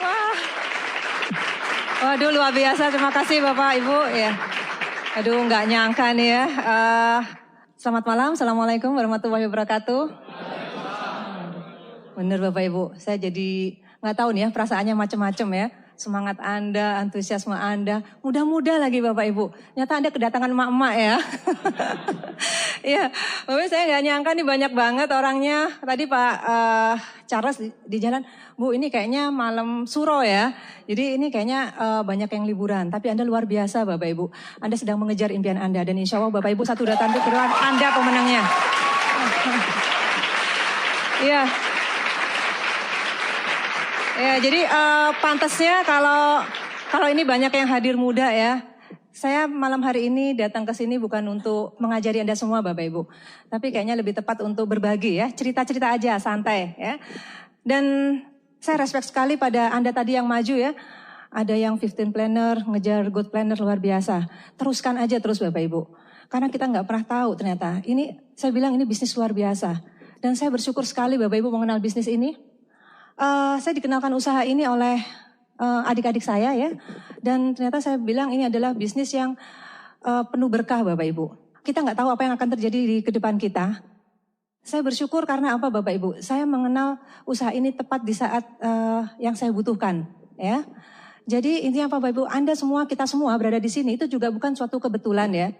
Wah. Waduh, luar biasa. Terima kasih Bapak Ibu. Ya. Aduh, nggak nyangka nih ya. Selamat malam. Assalamualaikum warahmatullahi wabarakatuh. Bener Bapak Ibu. Saya jadi nggak tahu nih ya, perasaannya macam-macam ya. Semangat Anda, antusiasme Anda, muda-muda lagi Bapak Ibu. Nyata Anda kedatangan emak-emak ya. Iya, Bapak saya nggak nyangka nih banyak banget orangnya. Tadi Pak Charles di jalan, Bu ini kayaknya malam suro ya. Jadi ini kayaknya banyak yang liburan. Tapi Anda luar biasa Bapak Ibu. Anda sedang mengejar impian Anda. Dan insya Allah Bapak Ibu satu datang ke depan Anda pemenangnya. Iya. Ya, jadi pantasnya kalau ini banyak yang hadir muda ya. Saya malam hari ini datang ke sini bukan untuk mengajari Anda semua Bapak Ibu. Tapi kayaknya lebih tepat untuk berbagi ya. Cerita-cerita aja, santai ya. Dan saya respect sekali pada Anda tadi yang maju ya. Ada yang 15 planner, ngejar good planner luar biasa. Teruskan aja terus Bapak Ibu. Karena kita nggak pernah tahu ternyata. Ini saya bilang ini bisnis luar biasa. Dan saya bersyukur sekali Bapak Ibu mengenal bisnis ini. Saya dikenalkan usaha ini oleh adik-adik saya ya. Dan ternyata saya bilang ini adalah bisnis yang penuh berkah Bapak Ibu. Kita nggak tahu apa yang akan terjadi di kedepan kita. Saya bersyukur karena apa Bapak Ibu? Saya mengenal usaha ini tepat di saat yang saya butuhkan ya. Jadi intinya Bapak Ibu, Anda semua, kita semua berada di sini itu juga bukan suatu kebetulan ya.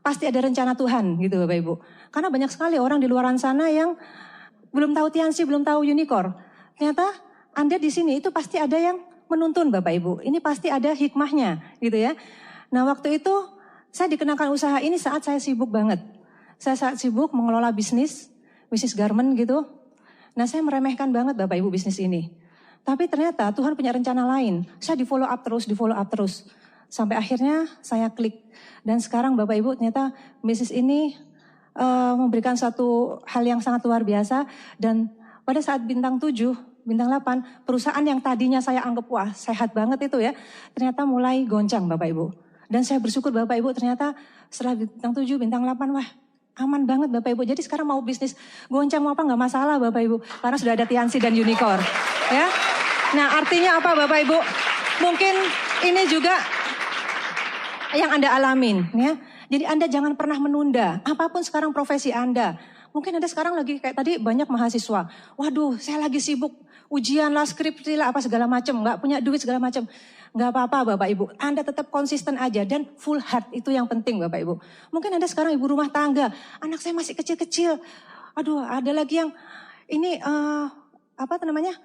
Pasti ada rencana Tuhan gitu Bapak Ibu. Karena banyak sekali orang di luaran sana yang belum tahu Tianxi, belum tahu Unicorn. Ternyata Anda di sini itu pasti ada yang menuntun Bapak Ibu. Ini pasti ada hikmahnya gitu ya. Nah waktu itu saya dikenalkan usaha ini saat saya sibuk banget. Saya saat sibuk mengelola bisnis garment gitu. Nah saya meremehkan banget Bapak Ibu bisnis ini. Tapi ternyata Tuhan punya rencana lain. Saya di follow up terus. Sampai akhirnya saya klik. Dan sekarang Bapak Ibu ternyata bisnis ini memberikan satu hal yang sangat luar biasa. Dan pada saat bintang 7, bintang 8, perusahaan yang tadinya saya anggap wah sehat banget itu ya, ternyata mulai goncang Bapak Ibu. Dan saya bersyukur Bapak Ibu ternyata setelah bintang 7, bintang 8, wah aman banget Bapak Ibu. Jadi sekarang mau bisnis goncang mau apa nggak masalah Bapak Ibu. Karena sudah ada Tianxi dan Unicorn. Ya. Nah artinya apa Bapak Ibu? Mungkin ini juga yang Anda alamin ya. Jadi Anda jangan pernah menunda apapun sekarang profesi Anda. Mungkin Anda sekarang lagi kayak tadi banyak mahasiswa. Waduh, saya lagi sibuk ujian lah, skripsi lah, apa segala macam. Nggak punya duit segala macam. Nggak apa-apa Bapak Ibu. Anda tetap konsisten aja dan full heart. Itu yang penting Bapak Ibu. Mungkin Anda sekarang ibu rumah tangga. Anak saya masih kecil-kecil. Aduh, ada lagi yang ini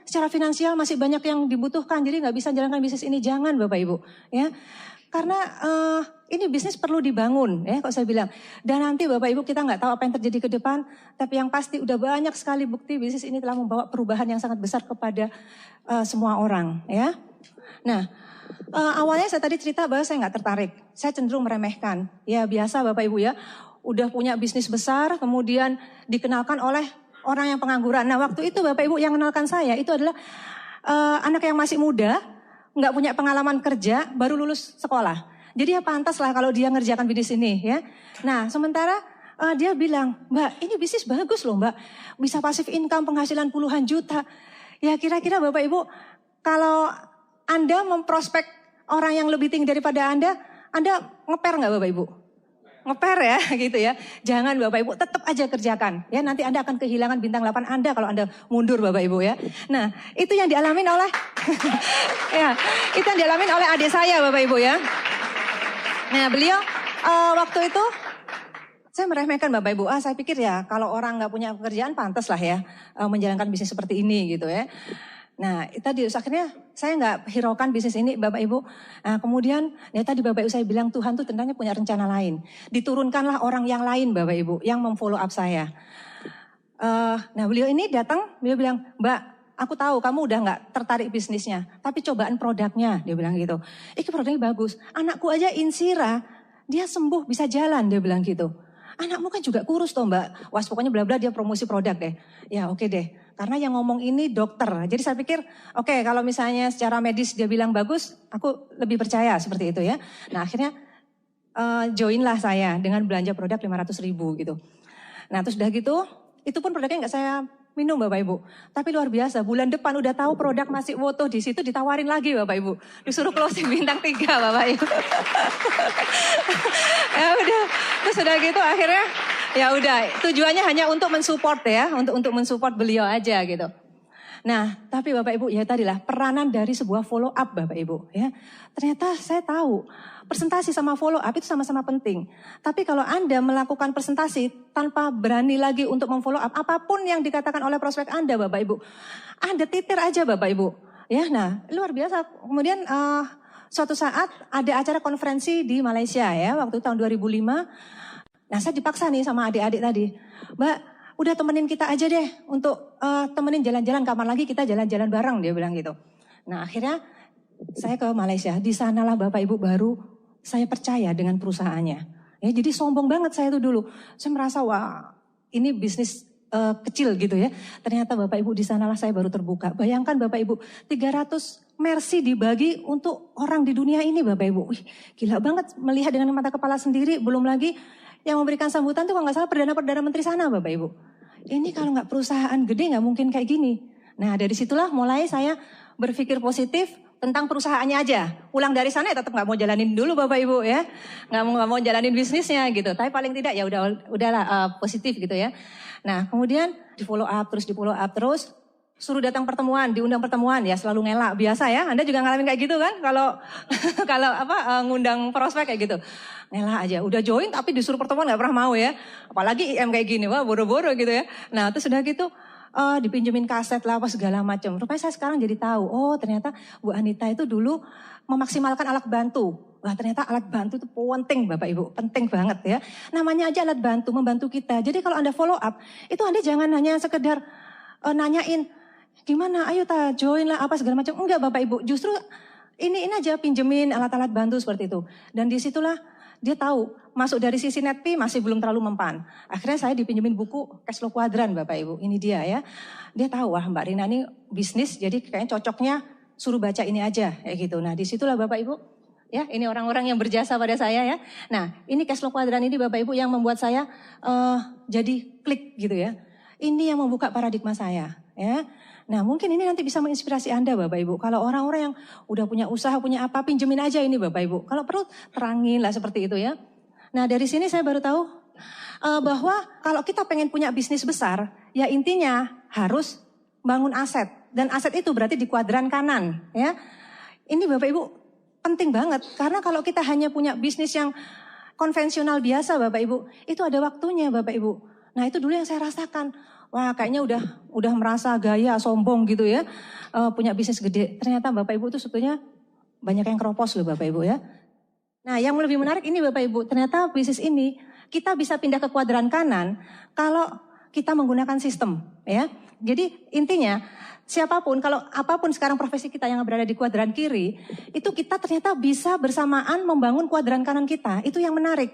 secara finansial masih banyak yang dibutuhkan. Jadi nggak bisa jalankan bisnis ini. Jangan Bapak Ibu. Ya. Karena ini bisnis perlu dibangun ya kalau saya bilang. Dan nanti Bapak Ibu kita nggak tahu apa yang terjadi ke depan. Tapi yang pasti udah banyak sekali bukti bisnis ini telah membawa perubahan yang sangat besar kepada semua orang ya. Nah awalnya saya tadi cerita bahwa saya nggak tertarik. Saya cenderung meremehkan. Ya biasa Bapak Ibu ya. Udah punya bisnis besar kemudian dikenalkan oleh orang yang pengangguran. Nah waktu itu Bapak Ibu yang kenalkan saya itu adalah anak yang masih muda. Nggak punya pengalaman kerja, baru lulus sekolah. Jadi ya pantas lah kalau dia ngerjakan bisnis ini ya. Nah sementara dia bilang, Mbak ini bisnis bagus loh Mbak. Bisa pasif income penghasilan puluhan juta. Ya kira-kira Bapak Ibu, kalau Anda memprospek orang yang lebih tinggi daripada Anda ngeper nggak Bapak Ibu? Ngeper ya gitu ya. Jangan Bapak Ibu tetap aja kerjakan. Ya nanti Anda akan kehilangan bintang 8 Anda kalau Anda mundur Bapak Ibu ya. Nah, itu yang dialamin oleh itu yang dialamin oleh adik saya Bapak Ibu ya. Nah, beliau waktu itu saya meremehkan Bapak Ibu. Saya pikir ya kalau orang nggak punya pekerjaan pantas lah ya menjalankan bisnis seperti ini gitu ya. Nah, tadi akhirnya saya nggak hiraukan bisnis ini Bapak Ibu. Nah, kemudian ya tadi Bapak Ibu saya bilang Tuhan tuh ternyata punya rencana lain. Diturunkanlah orang yang lain Bapak Ibu yang memfollow up saya. Nah beliau ini datang, beliau bilang, Mbak aku tahu kamu udah nggak tertarik bisnisnya. Tapi cobaan produknya, dia bilang gitu. Ini produknya bagus, anakku aja insira, dia sembuh bisa jalan, dia bilang gitu. Anakmu kan juga kurus toh Mbak. Wah pokoknya bla bla dia promosi produk deh. Ya oke deh. Karena yang ngomong ini dokter. Jadi saya pikir oke, kalau misalnya secara medis dia bilang bagus. Aku lebih percaya seperti itu ya. Nah akhirnya join lah saya dengan belanja produk 500.000 gitu. Nah terus udah gitu. Itu pun produknya nggak saya minum Bapak Ibu. Tapi luar biasa, bulan depan udah tahu produk masih woto di situ ditawarin lagi Bapak Ibu. Disuruh closing bintang 3 Bapak Ibu. Ya udah, terus udah gitu akhirnya ya udah tujuannya hanya untuk mensupport ya, untuk mensupport beliau aja gitu. Nah, tapi Bapak Ibu ya tadilah peranan dari sebuah follow up Bapak Ibu ya. Ternyata saya tahu presentasi sama follow up itu sama-sama penting. Tapi kalau Anda melakukan presentasi tanpa berani lagi untuk memfollow up apapun yang dikatakan oleh prospek Anda Bapak Ibu, Anda titir aja Bapak Ibu. Ya, nah luar biasa. Kemudian suatu saat ada acara konferensi di Malaysia ya, waktu tahun 2005. Nah saya dipaksa nih sama adik-adik tadi, Mbak, udah temenin kita aja deh untuk temenin jalan-jalan, kapan lagi kita jalan-jalan bareng, dia bilang gitu. Nah akhirnya saya ke Malaysia, di sanalah Bapak Ibu baru saya percaya dengan perusahaannya. Ya, jadi sombong banget saya itu dulu, saya merasa wah ini bisnis kecil gitu ya. Ternyata Bapak Ibu di sanalah saya baru terbuka. Bayangkan Bapak Ibu 300 Mercy dibagi untuk orang di dunia ini Bapak Ibu. Wih, gila banget melihat dengan mata kepala sendiri, belum lagi yang memberikan sambutan tuh kalau nggak salah Perdana Menteri sana Bapak Ibu. Ini kalau nggak perusahaan gede nggak mungkin kayak gini. Nah dari situlah mulai saya berpikir positif tentang perusahaannya aja. Pulang dari sana ya tetap nggak mau jalanin dulu Bapak Ibu ya. Nggak mau jalanin bisnisnya gitu. Tapi paling tidak ya udahlah positif gitu ya. Nah kemudian di follow up terus. Suruh datang pertemuan, diundang pertemuan ya selalu ngelak biasa ya. Anda juga ngalamin kayak gitu kan? Kalau ngundang prospek kayak gitu. Ngelak aja, udah join tapi disuruh pertemuan nggak pernah mau ya. Apalagi IM kayak gini, wah boro-boro gitu ya. Nah terus udah gitu dipinjemin kaset lah apa segala macam. Rupanya saya sekarang jadi tahu, oh ternyata Bu Anita itu dulu memaksimalkan alat bantu. Wah ternyata alat bantu itu penting Bapak Ibu, penting banget ya. Namanya aja alat bantu, membantu kita. Jadi kalau Anda follow up, itu Anda jangan hanya sekedar nanyain, gimana ayo join lah apa segala macam. Enggak Bapak Ibu, justru ini aja pinjemin alat-alat bantu seperti itu. Dan disitulah dia tahu masuk dari sisi netpi masih belum terlalu mempan. Akhirnya saya dipinjemin buku cash flow kuadran Bapak Ibu. Ini dia ya. Dia tahu wah Mbak Rina ini bisnis jadi kayaknya cocoknya suruh baca ini aja kayak gitu. Nah disitulah Bapak Ibu ya ini orang-orang yang berjasa pada saya ya. Nah ini cash flow kuadran ini Bapak Ibu yang membuat saya jadi klik gitu ya. Ini yang membuka paradigma saya ya. Nah mungkin ini nanti bisa menginspirasi Anda Bapak Ibu. Kalau orang-orang yang udah punya usaha, punya apa, pinjemin aja ini Bapak Ibu. Kalau perlu terangin lah seperti itu ya. Nah dari sini saya baru tahu bahwa kalau kita pengen punya bisnis besar, ya intinya harus bangun aset. Dan aset itu berarti di kuadran kanan ya. Ini Bapak Ibu penting banget. Karena kalau kita hanya punya bisnis yang konvensional biasa Bapak Ibu, itu ada waktunya Bapak Ibu. Nah itu dulu yang saya rasakan. Wah kayaknya udah merasa gaya, sombong gitu ya. Punya bisnis gede. Ternyata Bapak Ibu itu sebetulnya banyak yang keropos loh Bapak Ibu ya. Nah yang lebih menarik ini Bapak Ibu. Ternyata bisnis ini kita bisa pindah ke kuadran kanan kalau kita menggunakan sistem ya. Jadi intinya siapapun, kalau apapun sekarang profesi kita yang berada di kuadran kiri. Itu kita ternyata bisa bersamaan membangun kuadran kanan kita. Itu yang menarik.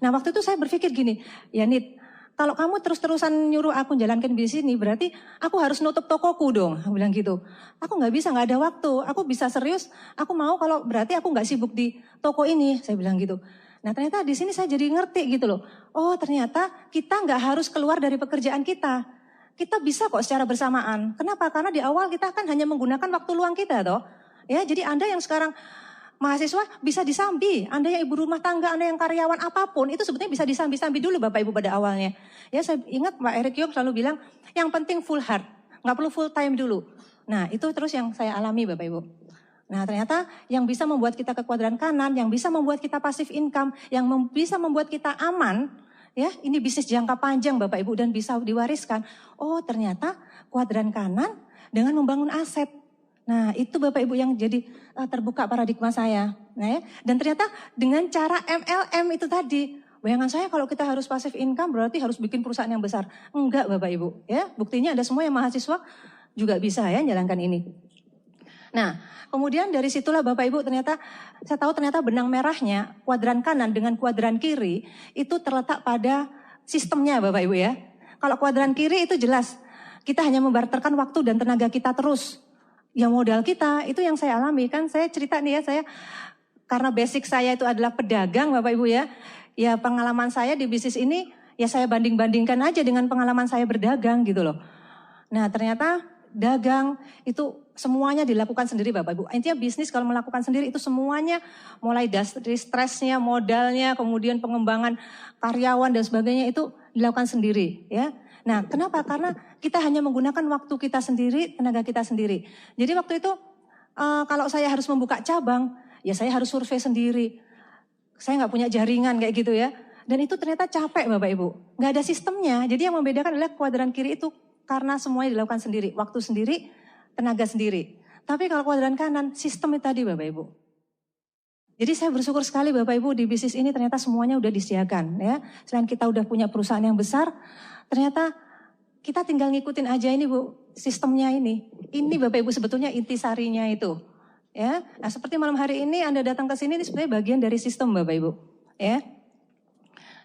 Nah waktu itu saya berpikir gini. Ya Nit, kalau kamu terus-terusan nyuruh aku jalankan bisnis ini, berarti aku harus nutup tokoku dong. Aku bilang gitu. Aku nggak bisa, nggak ada waktu. Aku bisa serius, aku mau kalau berarti aku nggak sibuk di toko ini. Saya bilang gitu. Nah ternyata di sini saya jadi ngerti gitu loh. Oh ternyata kita nggak harus keluar dari pekerjaan kita. Kita bisa kok secara bersamaan. Kenapa? Karena di awal kita kan hanya menggunakan waktu luang kita toh. Ya, jadi Anda yang sekarang mahasiswa bisa disambi, Anda yang ibu rumah tangga, Anda yang karyawan apapun, itu sebetulnya bisa disambi-sambi dulu Bapak Ibu pada awalnya. Ya saya ingat Pak Eric Yong selalu bilang, yang penting full heart, nggak perlu full time dulu. Nah itu terus yang saya alami Bapak Ibu. Nah ternyata yang bisa membuat kita ke kuadran kanan, yang bisa membuat kita passive income, yang bisa membuat kita aman, ya ini bisnis jangka panjang Bapak Ibu dan bisa diwariskan. Oh ternyata kuadran kanan dengan membangun aset. Nah itu Bapak Ibu yang jadi terbuka paradigma saya. Nah, ya. Dan ternyata dengan cara MLM itu tadi. Bayangan saya kalau kita harus passive income berarti harus bikin perusahaan yang besar. Enggak Bapak Ibu. Ya, buktinya ada semua yang mahasiswa juga bisa ya jalankan ini. Nah kemudian dari situlah Bapak Ibu ternyata saya tahu ternyata benang merahnya kuadran kanan dengan kuadran kiri itu terletak pada sistemnya Bapak Ibu ya. Kalau kuadran kiri itu jelas kita hanya membarterkan waktu dan tenaga kita terus. Yang modal kita itu yang saya alami kan saya cerita nih ya saya karena basic saya itu adalah pedagang Bapak Ibu ya. Ya pengalaman saya di bisnis ini ya saya banding-bandingkan aja dengan pengalaman saya berdagang gitu loh. Nah ternyata dagang itu semuanya dilakukan sendiri Bapak Ibu. Intinya bisnis kalau melakukan sendiri itu semuanya mulai dari stresnya, modalnya, kemudian pengembangan karyawan dan sebagainya itu dilakukan sendiri ya. Nah kenapa? Karena kita hanya menggunakan waktu kita sendiri, tenaga kita sendiri. Jadi waktu itu kalau saya harus membuka cabang, ya saya harus survei sendiri. Saya nggak punya jaringan kayak gitu ya. Dan itu ternyata capek Bapak Ibu. Nggak ada sistemnya. Jadi yang membedakan adalah kuadran kiri itu karena semuanya dilakukan sendiri. Waktu sendiri, tenaga sendiri. Tapi kalau kuadran kanan, sistem itu tadi Bapak Ibu. Jadi saya bersyukur sekali Bapak Ibu di bisnis ini ternyata semuanya udah disediakan ya. Selain kita udah punya perusahaan yang besar, ternyata kita tinggal ngikutin aja ini Bu, sistemnya ini. Ini Bapak Ibu sebetulnya intisarinya itu. Ya. Nah seperti malam hari ini Anda datang ke sini ini sebenarnya bagian dari sistem Bapak Ibu. Ya.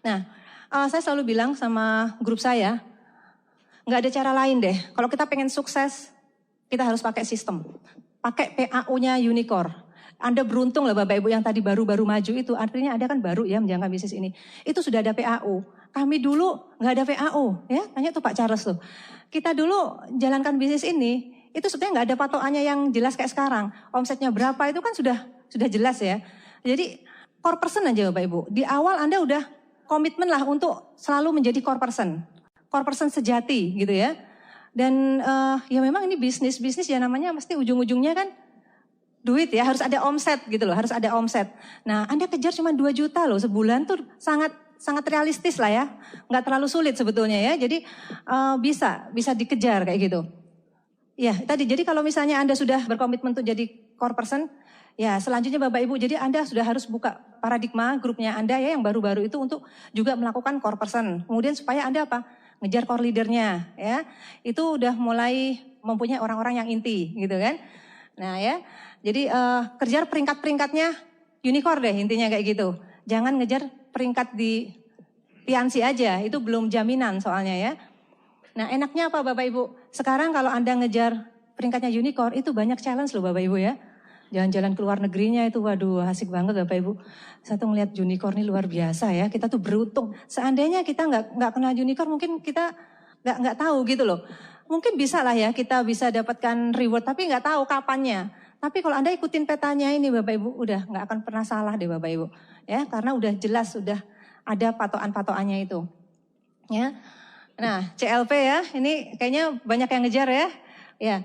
Nah, saya selalu bilang sama grup saya, nggak ada cara lain deh. Kalau kita pengen sukses, kita harus pakai sistem. Pakai PAU-nya Unicorn. Anda beruntung lah Bapak Ibu yang tadi baru-baru maju itu. Artinya Anda kan baru ya menjalankan bisnis ini. Itu sudah ada PAU. Kami dulu nggak ada PAU. Ya, tanya tuh Pak Charles tuh. Kita dulu jalankan bisnis ini, itu sebenarnya nggak ada patokannya yang jelas kayak sekarang. Omsetnya berapa itu kan sudah jelas ya. Jadi core person aja Bapak Ibu. Di awal Anda udah komitmen lah untuk selalu menjadi core person sejati gitu ya. Dan ya memang ini bisnis ya namanya pasti ujung-ujungnya kan duit ya, harus ada omset gitu loh, harus ada omset. Nah Anda kejar cuma 2 juta loh sebulan tuh sangat realistis lah ya, nggak terlalu sulit sebetulnya ya. Jadi bisa dikejar kayak gitu. Ya tadi jadi kalau misalnya Anda sudah berkomitmen untuk jadi core person, ya selanjutnya Bapak Ibu, jadi Anda sudah harus buka paradigma grupnya Anda ya yang baru-baru itu untuk juga melakukan core person. Kemudian supaya Anda apa? Ngejar core leadernya ya. Itu udah mulai mempunyai orang-orang yang inti gitu kan. Nah ya, jadi kejar peringkat-peringkatnya unicorn deh intinya kayak gitu. Jangan ngejar peringkat di Piansi aja, itu belum jaminan soalnya ya. Nah enaknya apa Bapak Ibu? Sekarang kalau Anda ngejar peringkatnya unicorn itu banyak challenge loh Bapak Ibu ya. Jalan-jalan ke luar negerinya itu waduh asik banget Bapak Ibu. Saya tuh ngeliat unicorn ini luar biasa ya. Kita tuh beruntung. Seandainya kita nggak kenal unicorn mungkin kita nggak tahu gitu loh. Mungkin bisa lah ya kita bisa dapatkan reward tapi nggak tahu kapannya. Tapi kalau Anda ikutin petanya ini Bapak Ibu udah nggak akan pernah salah deh Bapak Ibu. Ya karena udah jelas sudah ada patokan-patokannya itu. Ya. Nah, CLP ya, ini kayaknya banyak yang ngejar ya. Ya,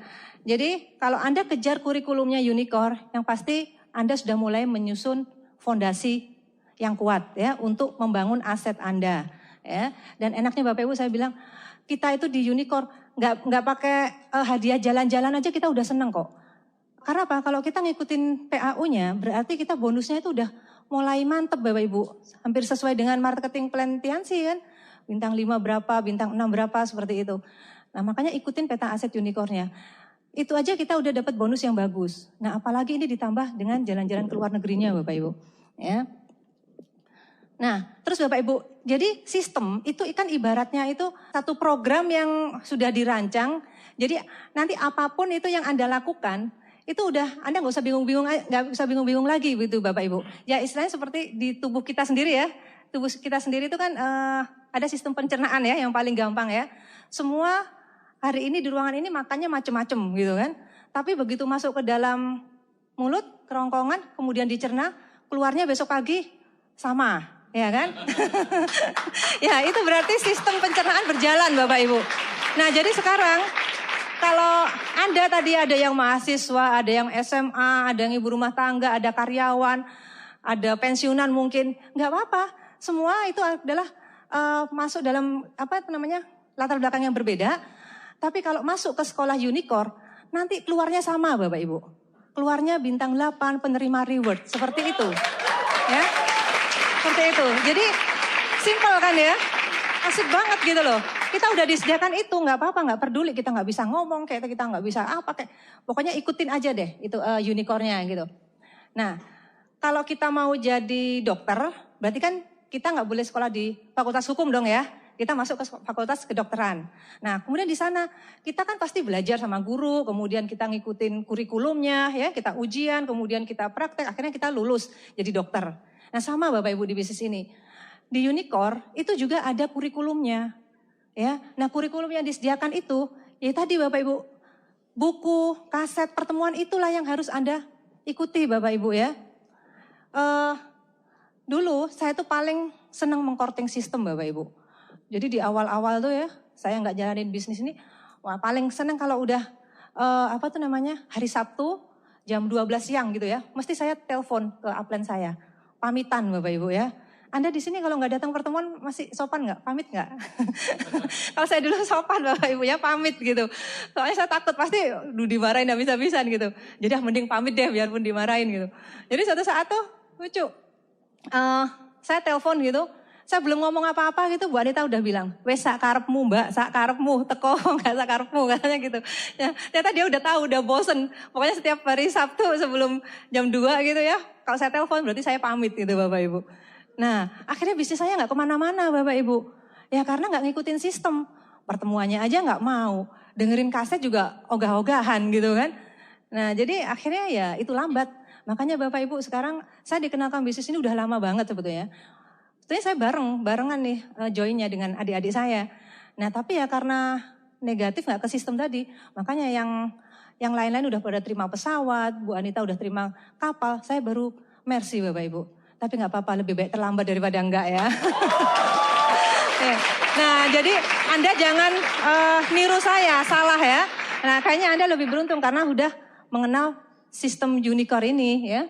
jadi kalau Anda kejar kurikulumnya Unicorn, yang pasti Anda sudah mulai menyusun fondasi yang kuat ya untuk membangun aset Anda. Ya, dan enaknya Bapak Ibu saya bilang kita itu di Unicorn nggak pakai hadiah jalan-jalan aja kita udah seneng kok. Karena apa? Kalau kita ngikutin PAU-nya, berarti kita bonusnya itu udah mulai mantep Bapak Ibu. Hampir sesuai dengan marketing plan Tiansi kan. Bintang 5 berapa, bintang 6 berapa, seperti itu. Nah makanya ikutin peta aset unicornnya. Itu aja kita udah dapat bonus yang bagus. Nah apalagi ini ditambah dengan jalan-jalan ke luar negerinya Bapak Ibu. Ya. Nah terus Bapak Ibu, jadi sistem itu kan ibaratnya itu satu program yang sudah dirancang. Jadi nanti apapun itu yang Anda lakukan, itu udah Anda nggak usah bingung-bingung lagi gitu Bapak Ibu. Ya istilahnya seperti di tubuh kita sendiri ya. Tubuh kita sendiri itu kan ada sistem pencernaan ya yang paling gampang ya. Semua hari ini di ruangan ini makannya macem-macem gitu kan. Tapi begitu masuk ke dalam mulut, kerongkongan, kemudian dicerna, keluarnya besok pagi sama, ya kan? Ya itu berarti sistem pencernaan berjalan Bapak Ibu. Nah jadi sekarang kalau Anda tadi ada yang mahasiswa, ada yang SMA, ada yang ibu rumah tangga, ada karyawan, ada pensiunan mungkin, nggak apa-apa. Semua itu adalah masuk dalam latar belakang yang berbeda. Tapi kalau masuk ke sekolah Unicorn, nanti keluarnya sama Bapak Ibu. Keluarnya bintang 8 penerima reward, seperti itu. Ya, seperti itu. Jadi simple kan ya, asik banget gitu loh. Kita udah disediakan itu, nggak apa-apa, nggak peduli. Kita nggak bisa ngomong, kayak kita nggak bisa apa, kayak pokoknya ikutin aja deh itu unicornnya gitu. Nah, kalau kita mau jadi dokter, berarti kan kita nggak boleh sekolah di fakultas hukum dong ya. Kita masuk ke fakultas kedokteran. Nah, kemudian di sana kita kan pasti belajar sama guru, kemudian kita ngikutin kurikulumnya, ya, kita ujian, kemudian kita praktek, akhirnya kita lulus jadi dokter. Nah, sama Bapak Ibu di bisnis ini. Di Unicorn itu juga ada kurikulumnya. Ya. Nah, kurikulum yang disediakan itu Ya tadi Bapak Ibu, buku, kaset, pertemuan itulah yang harus Anda ikuti Bapak Ibu ya. Dulu saya tuh paling senang mengkorting sistem Bapak Ibu. Jadi di awal-awal tuh ya, saya nggak jalanin bisnis ini, wah paling senang kalau udah hari Sabtu jam 12 siang gitu ya, mesti saya telepon ke upline saya, pamitan Bapak Ibu ya. Anda di sini kalau nggak datang pertemuan masih sopan nggak? Pamit nggak? Kalau saya dulu sopan Bapak Ibu ya, pamit gitu. Soalnya saya takut pasti dimarahin habis-habisan gitu. Jadi mending pamit deh biarpun dimarahin gitu. Jadi suatu saat tuh lucu, saya telepon gitu. Saya belum ngomong apa-apa gitu, Bu Anita udah bilang, wes sak karepmu mbak, sak karepmu, teko nggak sak karepmu, katanya gitu. Ya, ternyata dia udah tahu, udah bosen. Pokoknya setiap hari Sabtu sebelum jam 2 gitu ya, kalau saya telepon berarti saya pamit gitu Bapak Ibu. Nah, akhirnya bisnis saya nggak kemana-mana Bapak Ibu. Ya karena nggak ngikutin sistem, pertemuannya aja nggak mau, dengerin kaset juga ogah-ogahan gitu kan. Nah jadi akhirnya ya itu lambat. Makanya Bapak Ibu sekarang saya dikenalkan bisnis ini udah lama banget sebetulnya. Sebetulnya saya barengan nih joinnya dengan adik-adik saya. Nah tapi ya karena negatif nggak ke sistem tadi, makanya yang lain-lain udah pada terima pesawat, Bu Anita udah terima kapal, saya baru mercy Bapak Ibu. Tapi nggak apa-apa, lebih baik terlambat daripada enggak ya. Nah jadi Anda jangan niru saya, salah ya. Nah kayaknya Anda lebih beruntung karena udah mengenal sistem unicorn ini ya.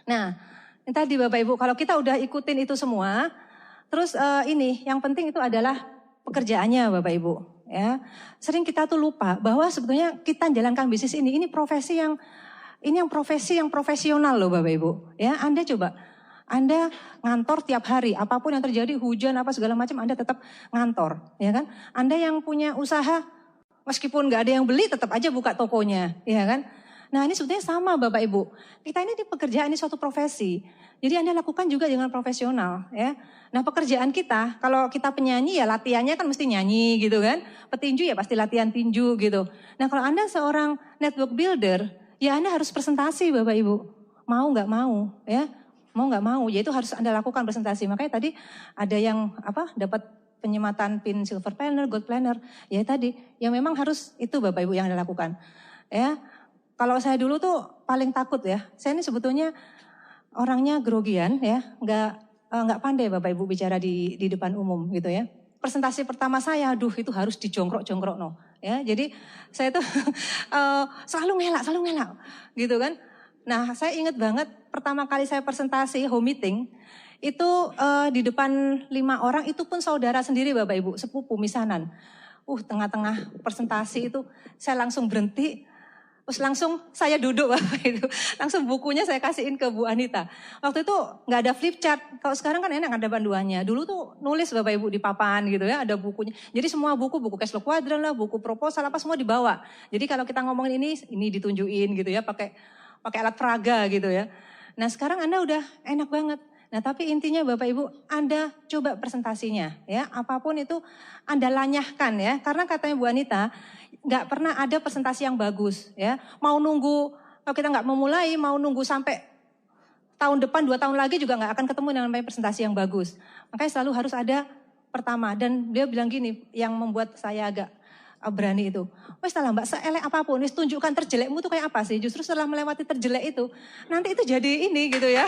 Nah tadi Bapak Ibu, kalau kita udah ikutin itu semua, terus ini yang penting itu adalah pekerjaannya Bapak Ibu. Ya, sering kita tuh lupa bahwa sebetulnya kita menjalankan bisnis ini profesi yang profesional loh Bapak Ibu. Ya, Anda coba, Anda ngantor tiap hari, apapun yang terjadi, hujan apa segala macam, Anda tetap ngantor, ya kan? Anda yang punya usaha, meskipun nggak ada yang beli, tetap aja buka tokonya, ya kan? Nah ini sebetulnya sama Bapak Ibu. Kita ini di pekerjaan ini suatu profesi. Jadi Anda lakukan juga dengan profesional ya. Nah pekerjaan kita, kalau kita penyanyi ya latihannya kan mesti nyanyi gitu kan. Petinju ya pasti latihan tinju gitu. Nah kalau Anda seorang network builder, ya Anda harus presentasi Bapak Ibu. Mau nggak mau ya. Mau nggak mau, ya itu harus Anda lakukan presentasi. Makanya tadi ada yang dapat penyematan pin silver planner, gold planner. Ya tadi, ya memang harus itu Bapak Ibu yang Anda lakukan. Ya. Kalau saya dulu tuh paling takut ya. Saya ini sebetulnya orangnya grogian ya, nggak pandai Bapak Ibu bicara di depan umum gitu ya. Presentasi pertama saya, aduh itu harus dijongkrok-jongkrok no. Ya, jadi saya tuh selalu ngelak gitu kan. Nah saya ingat banget pertama kali saya presentasi home meeting, itu di depan 5 orang itu pun saudara sendiri Bapak Ibu, sepupu misanan. Tengah-tengah presentasi itu saya langsung berhenti. Terus langsung saya duduk Bapak itu. Langsung bukunya saya kasihin ke Bu Anita. Waktu itu nggak ada flip chart. Kalau sekarang kan enak ada panduannya. Dulu tuh nulis Bapak Ibu di papan gitu ya. Ada bukunya. Jadi semua buku cash flow quadrant lah, buku proposal apa semua dibawa. Jadi kalau kita ngomongin ini ditunjukin gitu ya. Pakai alat peraga gitu ya. Nah sekarang Anda udah enak banget. Nah tapi intinya Bapak Ibu Anda coba presentasinya ya. Apapun itu Anda lanyahkan ya. Karena katanya Bu Anita nggak pernah ada presentasi yang bagus ya. Mau nunggu, kalau kita nggak memulai, mau nunggu sampai tahun depan, 2 tahun lagi juga nggak akan ketemu dengan presentasi yang bagus. Makanya selalu harus ada pertama. Dan dia bilang gini, yang membuat saya agak berani itu. Wes lah Mbak, seelek apapun, wes tunjukkan terjelekmu tuh kayak apa sih. Justru setelah melewati terjelek itu, nanti itu jadi ini gitu ya.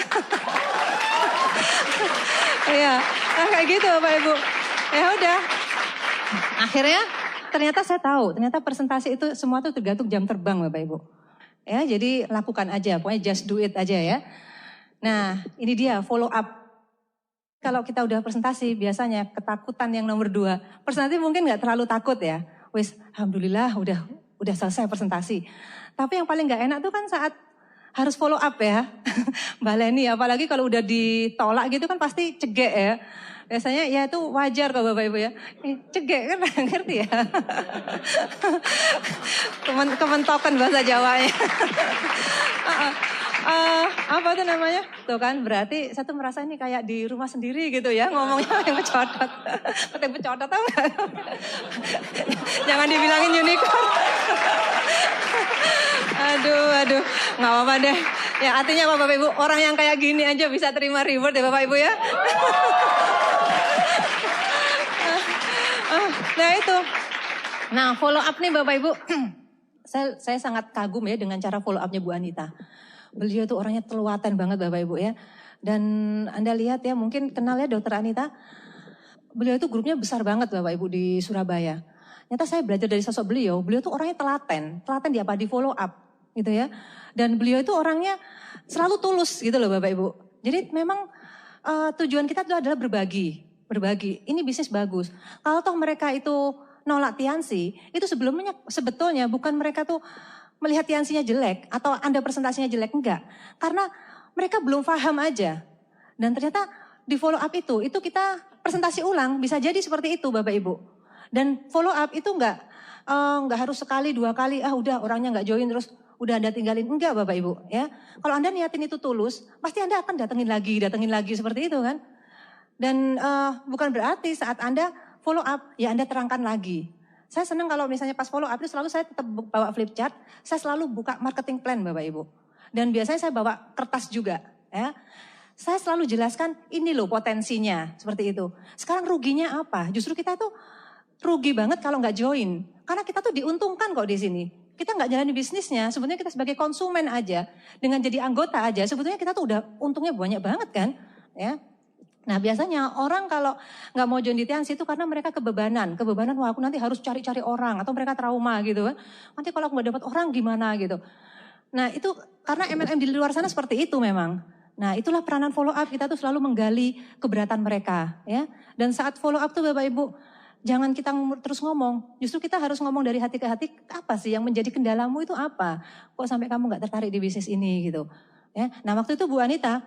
Iya, nah, kayak gitu Bapak Ibu. Ya udah, akhirnya ternyata saya tahu, ternyata presentasi itu semua tuh tergantung jam terbang Bapak Ibu. Ya, jadi lakukan aja, pokoknya just do it aja ya. Nah, ini dia follow up. Kalau kita udah presentasi, biasanya ketakutan yang nomor 2. Presentasi mungkin nggak terlalu takut ya. Wes, alhamdulillah udah selesai presentasi. Tapi yang paling nggak enak tuh kan saat harus follow up ya. Mbak Leni, apalagi kalau udah ditolak gitu kan pasti cegek ya. Biasanya ya itu wajar kalau Bapak Ibu ya. Cegek kan ngerti ya. Kementokan bahasa Jawanya. Apa tuh namanya? Tuh kan berarti saya tuh merasa ini kayak di rumah sendiri gitu ya. Ngomongnya yang becodot. Yang becodot tau gak? Jangan dibilangin unicorn. Aduh, nggak apa-apa deh. Ya artinya apa Bapak Ibu? Orang yang kayak gini aja bisa terima reward ya Bapak Ibu ya. Nah itu, Nah, follow up nih Bapak Ibu. Saya sangat kagum ya dengan cara follow up-nya Bu Anita. Beliau tuh orangnya telaten banget Bapak Ibu ya. Dan Anda lihat ya, mungkin kenal ya Dokter Anita. Beliau itu grupnya besar banget Bapak Ibu di Surabaya. Nyata saya belajar dari sosok beliau tuh orangnya telaten di apa? Di follow up gitu ya. Dan beliau itu orangnya selalu tulus gitu loh Bapak Ibu. Jadi memang tujuan kita itu adalah berbagi. Ini bisnis bagus. Kalau toh mereka itu nolak Tiansi, itu sebetulnya bukan mereka tuh melihat Tiansinya jelek atau Anda presentasinya jelek, enggak. Karena mereka belum paham aja. Dan ternyata di follow up itu kita presentasi ulang, bisa jadi seperti itu Bapak Ibu. Dan follow up itu enggak harus sekali, 2 kali, udah orangnya enggak join terus udah Anda tinggalin. Enggak Bapak Ibu ya. Kalau Anda niatin itu tulus, pasti Anda akan datengin lagi seperti itu kan. Dan bukan berarti saat Anda follow up, ya Anda terangkan lagi. Saya senang kalau misalnya pas follow up itu selalu saya tetap bawa flip chart, saya selalu buka marketing plan Bapak Ibu. Dan biasanya saya bawa kertas juga ya. Saya selalu jelaskan ini loh potensinya, seperti itu. Sekarang ruginya apa? Justru kita tuh rugi banget kalau nggak join. Karena kita tuh diuntungkan kok di sini. Kita nggak jalani bisnisnya, sebetulnya kita sebagai konsumen aja. Dengan jadi anggota aja, sebetulnya kita tuh udah untungnya banyak banget kan. Ya. Nah biasanya orang kalau nggak mau join di Tiansi itu karena mereka kebebanan, wah aku nanti harus cari-cari orang atau mereka trauma gitu kan. Nanti kalau aku nggak dapat orang gimana gitu. Nah itu karena MLM di luar sana seperti itu memang. Nah itulah peranan follow up, kita tuh selalu menggali keberatan mereka ya. Dan saat follow up tuh Bapak Ibu, jangan kita terus ngomong, justru kita harus ngomong dari hati ke hati, apa sih yang menjadi kendalamu itu apa? Kok sampai kamu nggak tertarik di bisnis ini gitu. Ya. Nah waktu itu Bu Anita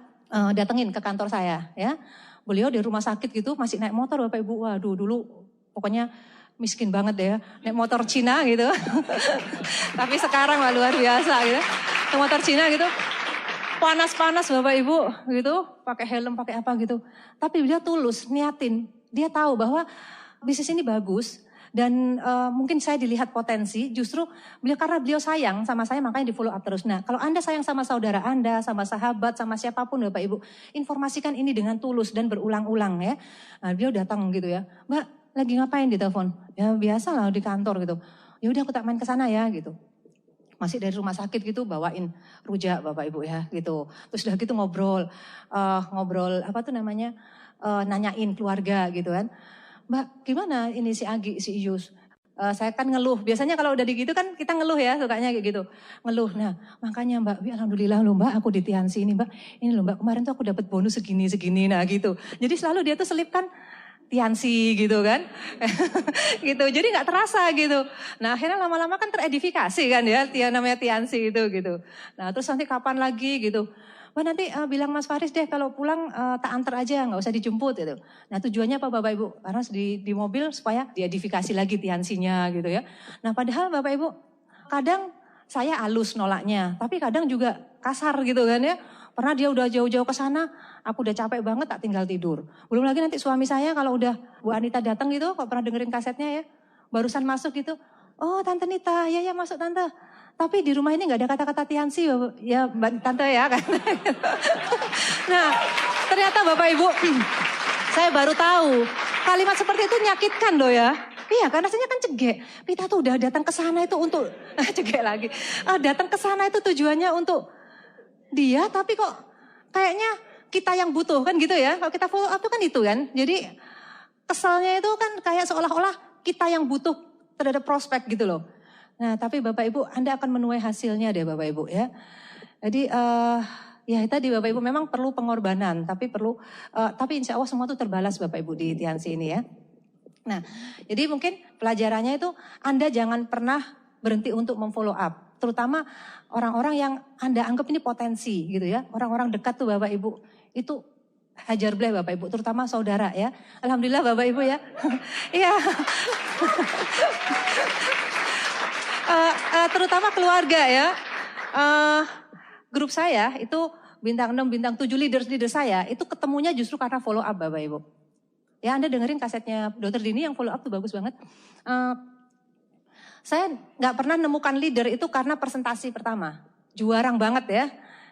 datengin ke kantor saya ya. Beliau di rumah sakit gitu masih naik motor Bapak Ibu. Waduh dulu pokoknya miskin banget deh ya. Naik motor Cina gitu. Tapi sekarang lah luar biasa gitu. Naik motor Cina gitu. Panas-panas Bapak Ibu gitu. Pakai helm, pakai apa gitu. Tapi beliau tulus niatin. Dia tahu bahwa bisnis ini bagus. Dan mungkin saya dilihat potensi, justru karena beliau sayang sama saya makanya di follow up terus. Nah kalau Anda sayang sama saudara Anda, sama sahabat, sama siapapun Bapak Ibu, informasikan ini dengan tulus dan berulang-ulang ya. Nah beliau datang gitu ya, Mbak lagi ngapain di telepon? Ya biasa lah di kantor gitu. Ya udah aku tak main ke sana ya gitu. Masih dari rumah sakit gitu bawain rujak Bapak Ibu ya gitu. Terus udah gitu ngobrol apa tuh namanya, nanyain keluarga gitu kan. Mbak gimana ini si Agi, si Iyus? Saya kan ngeluh, biasanya kalau udah gitu kan kita ngeluh ya, sukanya kayak gitu. Ngeluh, nah makanya Mbak, alhamdulillah loh Mbak aku di Tiansi ini Mbak. Ini loh Mbak kemarin tuh aku dapat bonus segini, nah gitu. Jadi selalu dia tuh selipkan Tiansi gitu kan. Gitu, jadi gak terasa gitu. Nah akhirnya lama-lama kan teredifikasi kan ya, namanya Tiansi itu gitu. Nah terus nanti kapan lagi gitu. Wah nanti bilang Mas Faris deh kalau pulang tak antar aja, nggak usah dijemput gitu. Nah tujuannya apa Bapak Ibu? Karena di mobil supaya diedifikasi lagi Tiansinya gitu ya. Nah padahal Bapak Ibu kadang saya halus nolaknya, tapi kadang juga kasar gitu kan ya. Pernah dia udah jauh-jauh ke sana, aku udah capek banget tak tinggal tidur. Belum lagi nanti suami saya kalau udah Bu Anita datang gitu, kok pernah dengerin kasetnya ya, barusan masuk gitu. Oh Tante Nita, ya masuk Tante. Tapi di rumah ini nggak ada kata-kata Tiansi ya Mbak Tante ya kan. Nah ternyata Bapak Ibu saya baru tahu kalimat seperti itu nyakitkan loh ya. Iya kan rasanya kan cegek. Kita tuh udah datang ke sana itu untuk cegek lagi. Datang ke sana itu tujuannya untuk dia tapi kok kayaknya kita yang butuh kan gitu ya. Kalau kita follow up itu kan itu kan. Jadi kesalnya itu kan kayak seolah-olah kita yang butuh terhadap prospek gitu loh. Nah tapi Bapak Ibu Anda akan menuai hasilnya deh Bapak Ibu ya. Jadi ya tadi Bapak Ibu memang perlu pengorbanan. Tapi insya Allah semua itu terbalas Bapak Ibu di Tiansi ini ya. Nah jadi mungkin pelajarannya itu Anda jangan pernah berhenti untuk memfollow up. Terutama orang-orang yang Anda anggap ini potensi gitu ya. Orang-orang dekat tuh Bapak Ibu itu hajar bleh Bapak Ibu. Terutama saudara ya. Alhamdulillah Bapak Ibu ya. Iya. Terutama keluarga ya. Grup saya itu bintang 6, bintang 7 leader saya itu ketemunya justru karena follow up Bapak Ibu. Ya Anda dengerin kasetnya Dr. Dini yang follow up tuh bagus banget. Saya nggak pernah nemukan leader itu karena presentasi pertama. Juarang banget ya.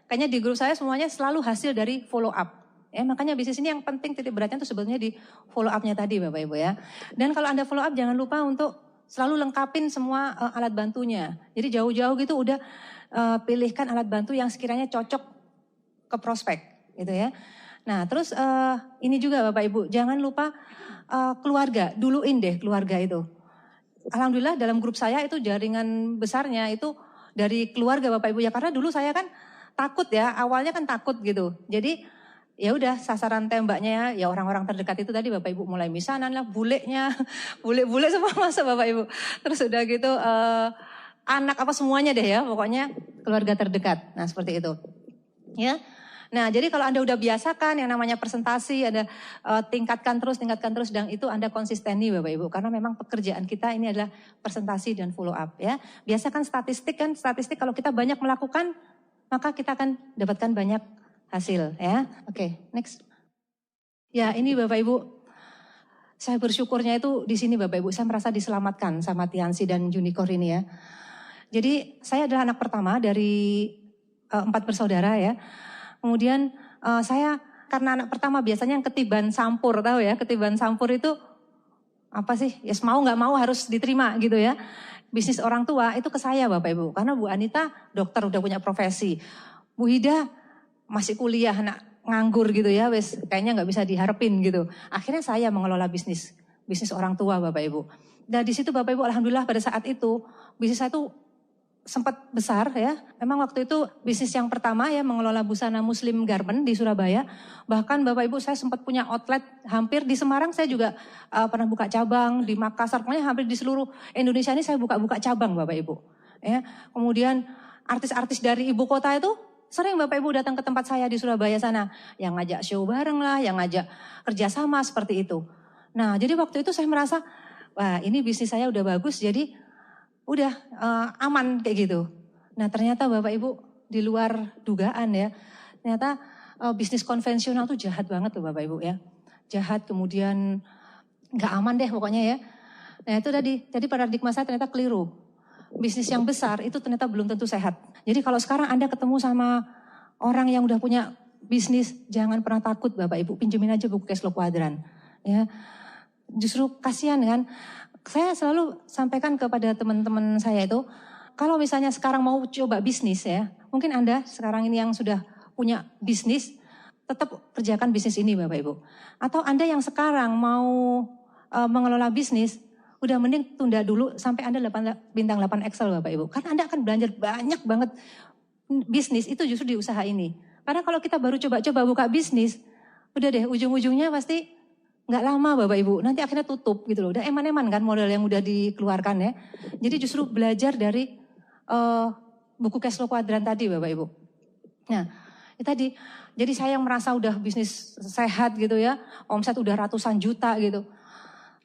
Kayaknya di grup saya semuanya selalu hasil dari follow up. Ya, makanya bisnis ini yang penting titik beratnya itu sebetulnya di follow up-nya tadi Bapak Ibu ya. Dan kalau Anda follow up jangan lupa untuk selalu lengkapin semua alat bantunya. Jadi jauh-jauh gitu udah pilihkan alat bantu yang sekiranya cocok ke prospek gitu ya. Nah terus ini juga Bapak Ibu, jangan lupa keluarga, duluin deh keluarga itu. Alhamdulillah dalam grup saya itu jaringan besarnya itu dari keluarga Bapak Ibu ya, karena dulu saya kan takut ya, awalnya kan takut gitu. Jadi ya udah sasaran tembaknya ya orang-orang terdekat itu tadi Bapak Ibu, mulai misanan lah, bulenya, bule-bule semua masuk Bapak Ibu. Terus udah gitu anak apa semuanya deh ya, pokoknya keluarga terdekat. Nah seperti itu ya. Nah jadi kalau Anda udah biasakan yang namanya presentasi, Anda tingkatkan terus dan itu Anda konsisteni Bapak Ibu. Karena memang pekerjaan kita ini adalah presentasi dan follow up ya. Biasakan statistik kalau kita banyak melakukan maka kita akan dapatkan banyak hasil ya. Oke, next. Ya ini Bapak Ibu, saya bersyukurnya itu di sini Bapak Ibu, saya merasa diselamatkan sama Tiansi dan Junicorn ini ya. Jadi saya adalah anak pertama dari 4 bersaudara ya. Kemudian saya karena anak pertama biasanya yang ketiban sampur, tahu ya, ketiban sampur itu apa sih? Ya mau nggak mau harus diterima gitu ya. Bisnis orang tua itu ke saya Bapak Ibu, karena Bu Anita dokter udah punya profesi, Bu Hida masih kuliah, anak nganggur gitu ya, wes kayaknya nggak bisa diharapin gitu. Akhirnya saya mengelola bisnis orang tua Bapak Ibu. Dan di situ Bapak Ibu, alhamdulillah pada saat itu bisnis saya tuh sempat besar ya. Memang waktu itu bisnis yang pertama ya, mengelola busana muslim garment di Surabaya. Bahkan Bapak Ibu saya sempat punya outlet hampir di Semarang, saya juga pernah buka cabang di Makassar. Pokoknya hampir di seluruh Indonesia ini saya buka cabang Bapak Ibu. Ya. Kemudian artis-artis dari ibu kota itu sering Bapak Ibu datang ke tempat saya di Surabaya sana. Yang ngajak show bareng lah, yang ngajak kerjasama seperti itu. Nah jadi waktu itu saya merasa, wah ini bisnis saya udah bagus, jadi udah aman kayak gitu. Nah ternyata Bapak Ibu di luar dugaan ya. Ternyata bisnis konvensional tuh jahat banget tuh Bapak Ibu ya. Jahat, kemudian gak aman deh pokoknya ya. Nah itu tadi, jadi paradigma saya ternyata keliru. Bisnis yang besar itu ternyata belum tentu sehat. Jadi kalau sekarang Anda ketemu sama orang yang udah punya bisnis, jangan pernah takut Bapak Ibu, pinjemin aja buku cash flow kuadran. Ya. Justru kasihan kan. Saya selalu sampaikan kepada teman-teman saya itu, kalau misalnya sekarang mau coba bisnis ya, mungkin Anda sekarang ini yang sudah punya bisnis, tetap kerjakan bisnis ini Bapak Ibu. Atau Anda yang sekarang mau mengelola bisnis, udah mending tunda dulu sampai Anda bintang 8 Excel Bapak Ibu. Karena Anda akan belajar banyak banget bisnis itu justru di usaha ini. Karena kalau kita baru coba-coba buka bisnis, udah deh ujung-ujungnya pasti nggak lama Bapak Ibu, nanti akhirnya tutup gitu loh. Udah eman-eman kan modal yang udah dikeluarkan ya. Jadi justru belajar dari buku cash flow kuadran tadi Bapak Ibu. Nah, itu tadi. Jadi saya yang merasa udah bisnis sehat gitu ya, omset udah ratusan juta gitu.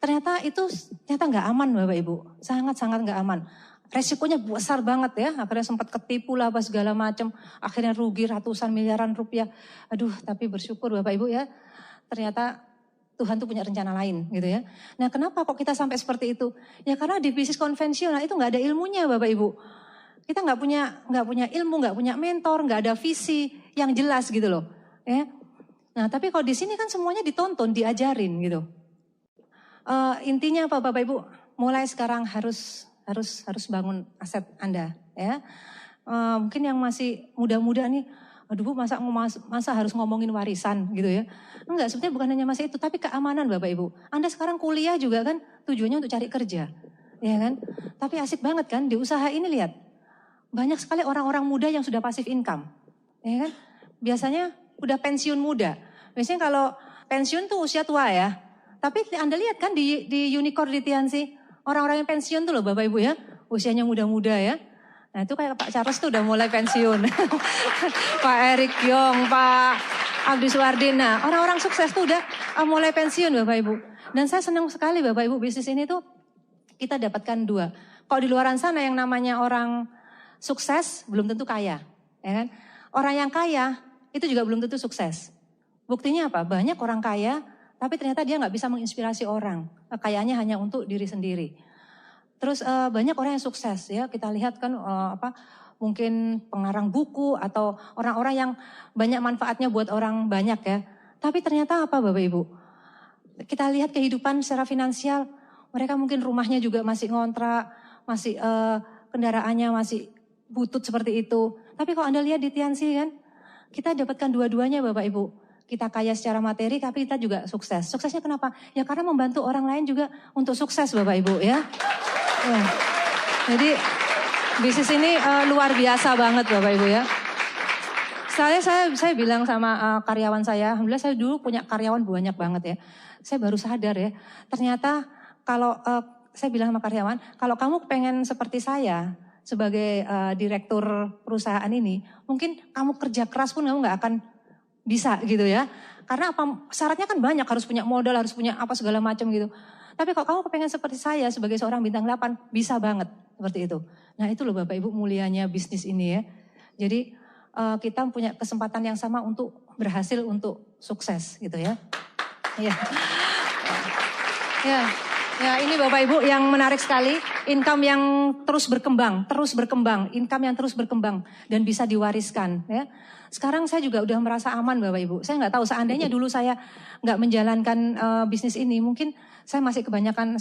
Ternyata itu nggak aman Bapak Ibu, sangat-sangat nggak aman. Resikonya besar banget ya, akhirnya sempat ketipu lah apa segala macam. Akhirnya rugi ratusan miliaran rupiah. Aduh, tapi bersyukur Bapak Ibu ya, ternyata Tuhan tuh punya rencana lain gitu ya. Nah kenapa kok kita sampai seperti itu? Ya karena di bisnis konvensional itu nggak ada ilmunya Bapak Ibu. Kita nggak punya ilmu, nggak punya mentor, nggak ada visi yang jelas gitu loh. Ya. Nah tapi kalau di sini kan semuanya ditonton, diajarin gitu. Intinya apa Bapak Ibu? Mulai sekarang harus bangun aset Anda ya. Mungkin yang masih muda-muda nih, aduh Bu masa harus ngomongin warisan gitu ya. Enggak, sebetulnya bukan hanya masa itu, tapi keamanan Bapak Ibu. Anda sekarang kuliah juga kan tujuannya untuk cari kerja. Ya kan? Tapi asik banget kan di usaha ini lihat. Banyak sekali orang-orang muda yang sudah passive income. Ya kan? Biasanya udah pensiun muda. Biasanya kalau pensiun tuh usia tua ya. Tapi Anda lihat kan di Unicorn di Tiansi, orang-orang yang pensiun tuh loh Bapak Ibu ya. Usianya muda-muda ya. Nah itu kayak Pak Charles tuh udah mulai pensiun. Pak Erick Yong, Pak Abdi Suwardin. Nah orang-orang sukses tuh udah mulai pensiun Bapak Ibu. Dan saya senang sekali Bapak Ibu, bisnis ini tuh kita dapatkan dua. Kalau di luaran sana yang namanya orang sukses belum tentu kaya. Ya kan? Orang yang kaya itu juga belum tentu sukses. Buktinya apa? Banyak orang kaya tapi ternyata dia nggak bisa menginspirasi orang. Kayaknya hanya untuk diri sendiri. Terus banyak orang yang sukses ya, kita lihat kan mungkin pengarang buku atau orang-orang yang banyak manfaatnya buat orang banyak ya. Tapi ternyata apa Bapak Ibu? Kita lihat kehidupan secara finansial, Mereka mungkin rumahnya juga masih ngontrak, masih kendaraannya masih butut seperti itu. Tapi kalau Anda lihat di Tiansi kan, kita dapatkan dua-duanya Bapak Ibu. Kita kaya secara materi, tapi kita juga sukses. Suksesnya kenapa? Ya karena membantu orang lain juga untuk sukses Bapak Ibu ya. Ya. Jadi bisnis ini luar biasa banget Bapak Ibu ya. Saya bilang sama karyawan saya, alhamdulillah saya dulu punya karyawan banyak banget ya. Saya baru sadar ya, ternyata kalau saya bilang sama karyawan, kalau kamu pengen seperti saya sebagai direktur perusahaan ini, mungkin kamu kerja keras pun kamu nggak akan bisa gitu ya. Karena apa? Syaratnya kan banyak, harus punya modal, harus punya apa segala macam gitu. Tapi kalau kamu pengen seperti saya sebagai seorang bintang 8, bisa banget seperti itu. Nah itu loh Bapak Ibu mulianya bisnis ini ya. Jadi kita punya kesempatan yang sama untuk berhasil, untuk sukses gitu ya. Ya. Ya, ini Bapak Ibu yang menarik sekali, income yang terus berkembang, income yang terus berkembang dan bisa diwariskan ya. Sekarang saya juga udah merasa aman Bapak Ibu. Saya nggak tahu seandainya dulu saya nggak menjalankan bisnis ini, mungkin saya masih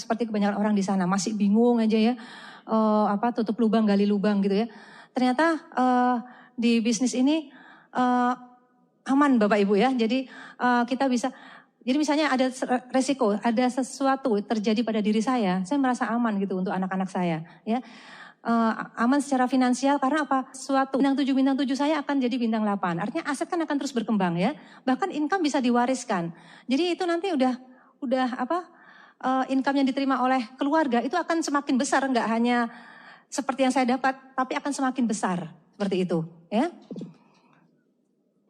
seperti kebanyakan orang di sana, masih bingung aja ya, tutup lubang gali lubang gitu ya. Ternyata di bisnis ini aman Bapak Ibu ya. Jadi kita bisa, jadi misalnya ada resiko, ada sesuatu terjadi pada diri saya merasa aman gitu untuk anak-anak saya ya. Aman secara finansial karena apa? Suatu bintang 7 saya akan jadi bintang 8. Artinya aset kan akan terus berkembang ya. Bahkan income bisa diwariskan. Jadi itu nanti udah income yang diterima oleh keluarga itu akan semakin besar, enggak hanya seperti yang saya dapat, tapi akan semakin besar. Seperti itu ya.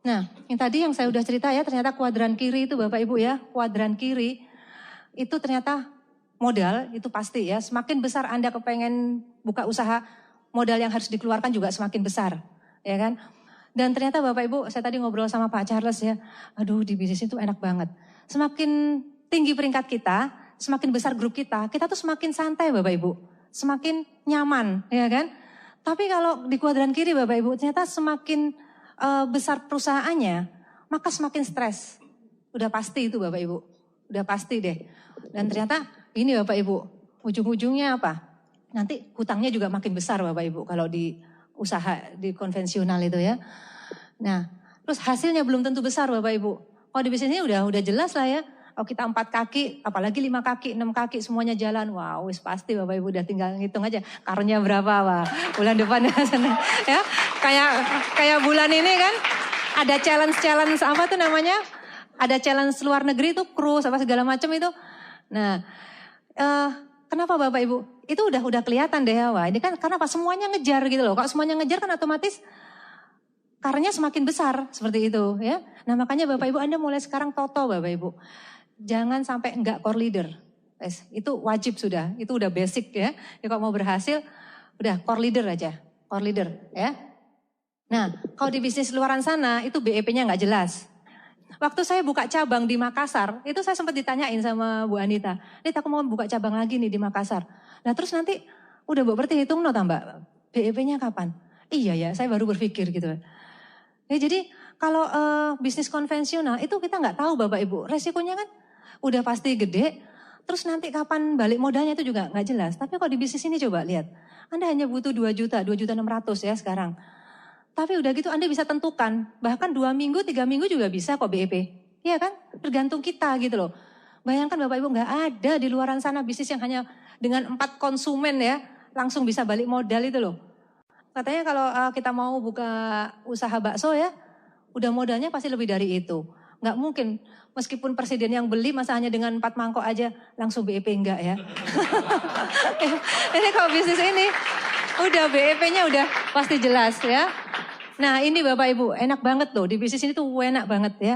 Nah, yang tadi yang saya udah cerita ya, ternyata kuadran kiri itu Bapak Ibu ya, kuadran kiri itu ternyata modal, itu pasti ya. Semakin besar Anda kepengen buka usaha, modal yang harus dikeluarkan juga semakin besar, ya kan. Dan ternyata Bapak Ibu, saya tadi ngobrol sama Pak Charles ya, aduh di bisnis itu enak banget. Semakin tinggi peringkat kita, semakin besar grup kita tuh semakin santai Bapak Ibu. Semakin nyaman, ya kan. Tapi kalau di kuadran kiri Bapak Ibu, ternyata semakin besar perusahaannya, maka semakin stres. Udah pasti itu Bapak Ibu, udah pasti deh. Dan ternyata ini Bapak Ibu, ujung-ujungnya apa? Nanti hutangnya juga makin besar Bapak Ibu kalau di usaha di konvensional itu ya. Nah, terus hasilnya belum tentu besar Bapak Ibu. Kalau di bisnis ini udah jelas lah ya. Kalau kita 4 kaki, apalagi 5 kaki, 6 kaki semuanya jalan. Wow, wis pasti Bapak Ibu udah tinggal ngitung aja karnya berapa, wah. Bulan depan ya. Kayak bulan ini kan ada challenge apa tuh namanya? Ada challenge luar negeri tuh cruise apa segala macam itu. Nah, kenapa Bapak Ibu? Itu udah kelihatan deh ya, wah. Ini kan karena apa? Semuanya ngejar gitu loh. Kalau semuanya ngejar kan otomatis karnya semakin besar seperti itu ya. Nah, makanya Bapak Ibu Anda mulai sekarang toto Bapak Ibu. Jangan sampai enggak core leader. Itu wajib sudah, itu udah basic ya. Jadi kalau mau berhasil, udah core leader aja. Core leader ya. Nah, kalau di bisnis luaran sana, itu BEP-nya nggak jelas. Waktu saya buka cabang di Makassar, itu saya sempat ditanyain sama Bu Anita. Nita, aku mau buka cabang lagi nih di Makassar. Nah terus nanti, udah berarti hitung no Mbak, BEP-nya kapan? Iya ya, saya baru berpikir gitu. Ya, jadi kalau bisnis konvensional, itu kita nggak tahu Bapak Ibu. Resikonya kan udah pasti gede, terus nanti kapan balik modalnya itu juga nggak jelas. Tapi kalau di bisnis ini coba lihat, Anda hanya butuh 2.600.000 ya sekarang. Tapi udah gitu Anda bisa tentukan, bahkan 2 minggu, 3 minggu juga bisa kok BEP. Iya kan? Tergantung kita gitu loh. Bayangkan Bapak Ibu nggak ada di luaran sana bisnis yang hanya dengan 4 konsumen ya, langsung bisa balik modal itu loh. Katanya kalau kita mau buka usaha bakso ya, udah modalnya pasti lebih dari itu. Nggak mungkin, meskipun presiden yang beli masa hanya dengan 4 mangkok aja langsung BEP enggak ya. Ini kalau bisnis ini udah BEP-nya udah pasti jelas ya. Nah ini Bapak Ibu enak banget loh, di bisnis ini tuh enak banget ya.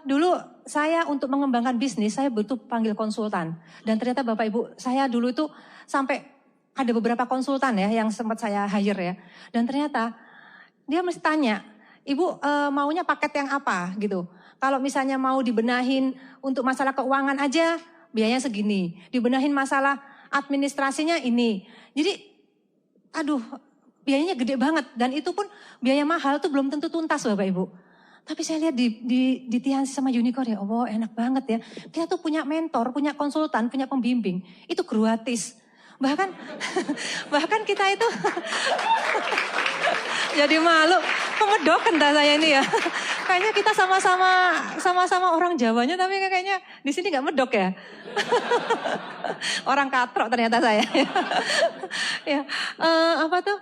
Dulu saya untuk mengembangkan bisnis saya butuh panggil konsultan. Dan ternyata Bapak Ibu saya dulu itu sampai ada beberapa konsultan ya yang sempat saya hire ya. Dan ternyata dia mesti tanya, Ibu maunya paket yang apa gitu. Kalau misalnya mau dibenahin untuk masalah keuangan aja biayanya segini. Dibenahin masalah administrasinya ini. Jadi aduh biayanya gede banget. Dan itu pun biaya mahal tuh belum tentu tuntas Bapak Ibu. Tapi saya lihat di Tiansi sama Unicorn, ya Allah enak banget ya. Kita tuh punya mentor, punya konsultan, punya pembimbing. Itu gratis. Bahkan bahkan kita itu jadi malu. Kemedok entah saya ini ya. Kayaknya kita sama-sama orang Jawanya, tapi kayaknya di sini nggak medok ya. Orang katrok ternyata saya. Ya, apa tuh?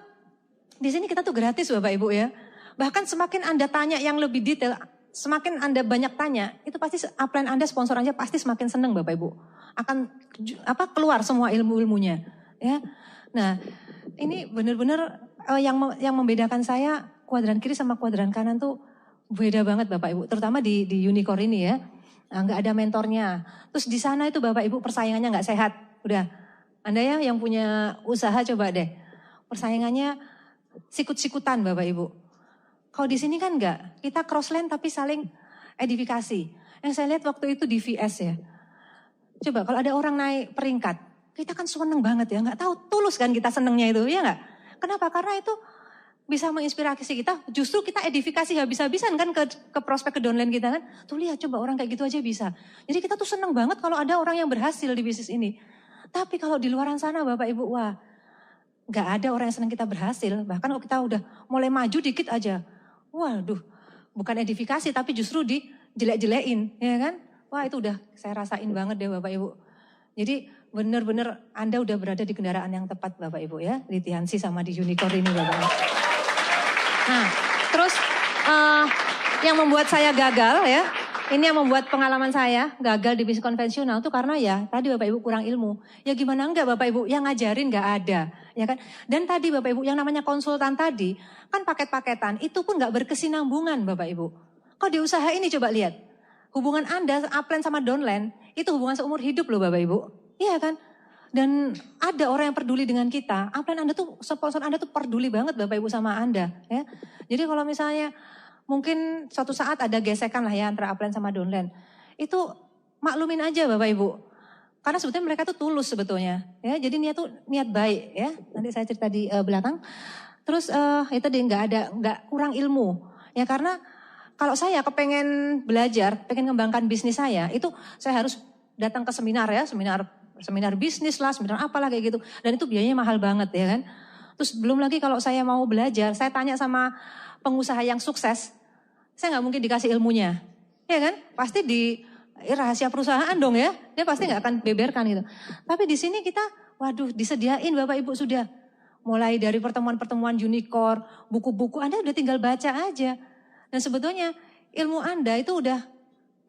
Di sini kita tuh gratis Bapak Ibu ya. Bahkan semakin Anda tanya yang lebih detail, semakin Anda banyak tanya, itu pasti upline Anda, sponsor aja pasti semakin senang Bapak Ibu. Akan keluar semua ilmu-ilmunya, ya. Nah, ini benar-benar yang membedakan saya kuadran kiri sama kuadran kanan tuh beda banget Bapak Ibu. Terutama di Unicorn ini ya. Nah, nggak ada mentornya. Terus di sana itu Bapak Ibu persaingannya nggak sehat. Udah, Anda ya yang punya usaha coba deh. Persaingannya sikut-sikutan Bapak Ibu. Kalau di sini kan enggak, kita crossline tapi saling edifikasi. Yang saya lihat waktu itu di VS ya. Coba kalau ada orang naik peringkat, kita kan seneng banget ya, nggak tahu tulus kan kita senengnya itu, ya nggak? Kenapa? Karena itu bisa menginspirasi kita, justru kita edifikasi habis-habisan kan ke prospek, ke downline kita kan. Tuh lihat coba orang kayak gitu aja bisa. Jadi kita tuh seneng banget kalau ada orang yang berhasil di bisnis ini. Tapi kalau di luaran sana Bapak Ibu, wah nggak ada orang yang senang kita berhasil. Bahkan kalau kita udah mulai maju dikit aja, waduh, bukan edifikasi tapi justru dijelek-jelekin, ya kan? Wah itu udah saya rasain banget deh Bapak Ibu. Jadi benar-benar Anda udah berada di kendaraan yang tepat Bapak Ibu ya. Di Tiansi sama di Unicorn ini Bapak Ibu. Nah terus yang membuat saya gagal ya. Ini yang membuat pengalaman saya gagal di bisnis konvensional itu karena ya tadi Bapak Ibu kurang ilmu. Ya gimana enggak Bapak Ibu, yang ngajarin enggak ada. Ya kan? Dan tadi Bapak Ibu yang namanya konsultan tadi kan paket-paketan itu pun enggak berkesinambungan Bapak Ibu. Kalau di usaha ini coba lihat. Hubungan Anda upline sama downline itu hubungan seumur hidup loh Bapak Ibu. Iya kan? Dan ada orang yang peduli dengan kita. Upline Anda tuh, sponsor Anda tuh peduli banget Bapak Ibu sama Anda. Ya. Jadi kalau misalnya mungkin suatu saat ada gesekan lah ya antara upline sama downline. Itu maklumin aja Bapak Ibu. Karena sebetulnya mereka tuh tulus sebetulnya. Ya, jadi niat baik ya. Nanti saya cerita di belakang. Terus itu tadi nggak kurang ilmu. Ya karena kalau saya kepengen belajar, pengen ngembangkan bisnis saya, itu saya harus datang ke seminar ya, seminar bisnis lah, seminar apalah kayak gitu. Dan itu biayanya mahal banget ya kan. Terus belum lagi kalau saya mau belajar, saya tanya sama pengusaha yang sukses, saya nggak mungkin dikasih ilmunya. Ya kan? Pasti di rahasia perusahaan dong ya. Dia pasti nggak akan beberkan gitu. Tapi di sini kita, waduh disediain Bapak Ibu sudah. Mulai dari pertemuan-pertemuan Unicorn, buku-buku Anda udah tinggal baca aja. Dan sebetulnya ilmu Anda itu udah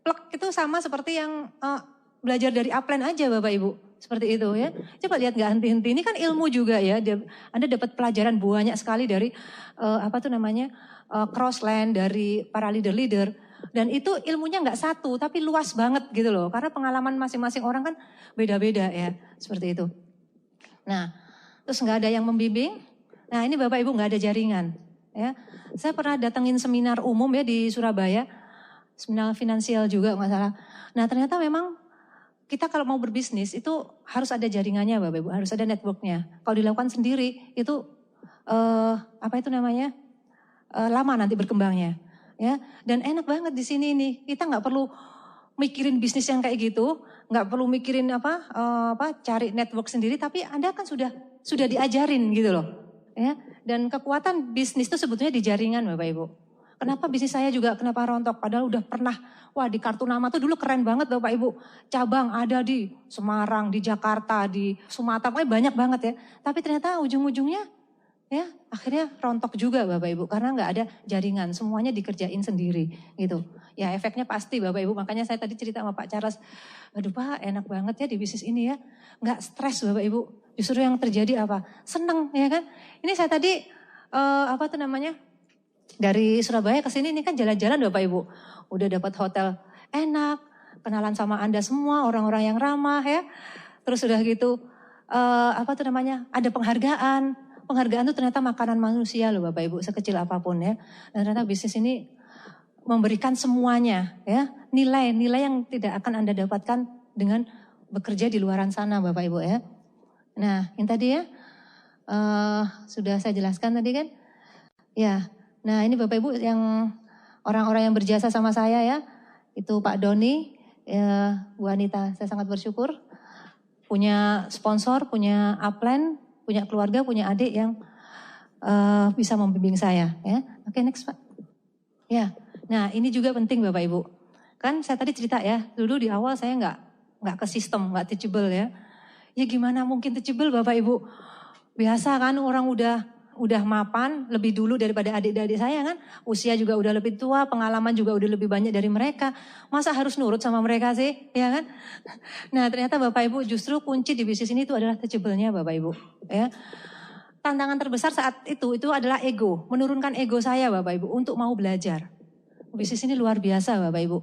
plek itu sama seperti yang belajar dari upline aja Bapak Ibu. Seperti itu ya. Coba lihat nggak henti-henti. Ini kan ilmu juga ya. Anda dapat pelajaran banyak sekali dari crossline, dari para leader-leader. Dan itu ilmunya nggak satu tapi luas banget gitu loh. Karena pengalaman masing-masing orang kan beda-beda ya. Seperti itu. Nah terus nggak ada yang membimbing. Nah ini Bapak Ibu nggak ada jaringan. Ya, saya pernah datengin seminar umum ya di Surabaya, seminar finansial juga nggak salah. Nah ternyata memang kita kalau mau berbisnis itu harus ada jaringannya Bapak Ibu, harus ada networknya. Kalau dilakukan sendiri itu lama nanti berkembangnya. Ya, dan enak banget di sini nih. Kita nggak perlu mikirin bisnis yang kayak gitu, nggak perlu mikirin cari network sendiri, tapi Anda kan sudah diajarin gitu loh. Ya, dan kekuatan bisnis itu sebetulnya di jaringan Bapak Ibu. Kenapa bisnis saya juga kenapa rontok? Padahal udah pernah, di Kartunama tuh dulu keren banget Bapak Ibu. Cabang ada di Semarang, di Jakarta, di Sumatera, pokoknya banyak banget ya. Tapi ternyata ujung-ujungnya ya akhirnya rontok juga Bapak Ibu. Karena nggak ada jaringan, semuanya dikerjain sendiri gitu. Ya efeknya pasti Bapak Ibu, makanya saya tadi cerita sama Pak Charles. Aduh Pak enak banget ya di bisnis ini ya. Nggak stres Bapak Ibu. Justru yang terjadi apa? Seneng ya kan. Ini saya tadi dari Surabaya ke sini ini kan jalan-jalan Bapak Ibu. Udah dapat hotel enak, kenalan sama Anda semua, orang-orang yang ramah ya. Terus udah gitu ada penghargaan. Penghargaan itu ternyata makanan manusia loh Bapak Ibu, sekecil apapun ya. Dan ternyata bisnis ini memberikan semuanya ya. Nilai-nilai yang tidak akan Anda dapatkan dengan bekerja di luaran sana Bapak Ibu ya. Nah, yang tadi ya, sudah saya jelaskan tadi kan. Ya, nah ini Bapak Ibu yang orang-orang yang berjasa sama saya ya. Itu Pak Doni, Bu Anita, saya sangat bersyukur. Punya sponsor, punya upline, punya keluarga, punya adik yang bisa membimbing saya. Ya. Oke, next Pak. Ya, nah ini juga penting Bapak Ibu. Kan saya tadi cerita ya, dulu di awal saya nggak ke sistem, nggak teachable ya. Ya gimana mungkin teachable Bapak Ibu? Biasa kan orang udah mapan lebih dulu daripada adik-adik saya kan. Usia juga udah lebih tua, pengalaman juga udah lebih banyak dari mereka. Masa harus nurut sama mereka sih, ya kan? Nah ternyata Bapak Ibu justru kunci di bisnis ini itu adalah teachable-nya Bapak Ibu. Ya. Tantangan terbesar saat itu adalah ego. Menurunkan ego saya Bapak Ibu untuk mau belajar. Bisnis ini luar biasa Bapak Ibu.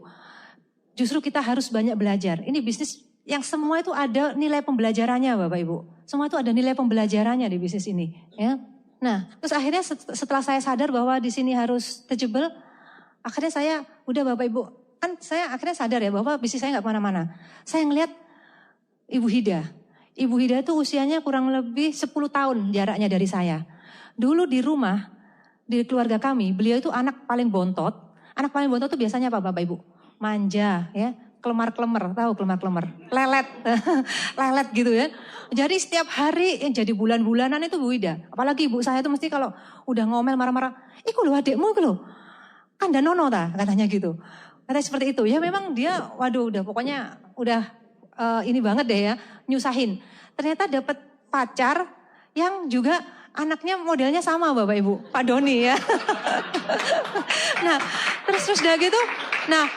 Justru kita harus banyak belajar. Ini bisnis yang semua itu ada nilai pembelajarannya Bapak Ibu. Semua itu ada nilai pembelajarannya di bisnis ini. Ya. Nah, terus akhirnya setelah saya sadar bahwa di sini harus teachable, akhirnya saya udah Bapak Ibu, kan saya akhirnya sadar ya bahwa bisnis saya nggak kemana-mana. Saya ngelihat Ibu Hida. Ibu Hida itu usianya kurang lebih 10 tahun jaraknya dari saya. Dulu di rumah, di keluarga kami, beliau itu anak paling bontot. Anak paling bontot itu biasanya apa Bapak Ibu? Manja ya. Kelemar-kelemar, tahu kelemar-kelemar, lelet, lelet gitu ya. Jadi setiap hari yang jadi bulan-bulanan itu Bu Ida. Apalagi ibu saya itu mesti kalau udah ngomel marah-marah, iku lho adikmu iku lho, kan danono ta, katanya gitu. Katanya seperti itu, ya memang dia, waduh udah pokoknya udah ini banget deh ya, nyusahin. Ternyata dapat pacar yang juga anaknya modelnya sama Bapak Ibu, Pak Doni ya. Nah terus udah gitu, nah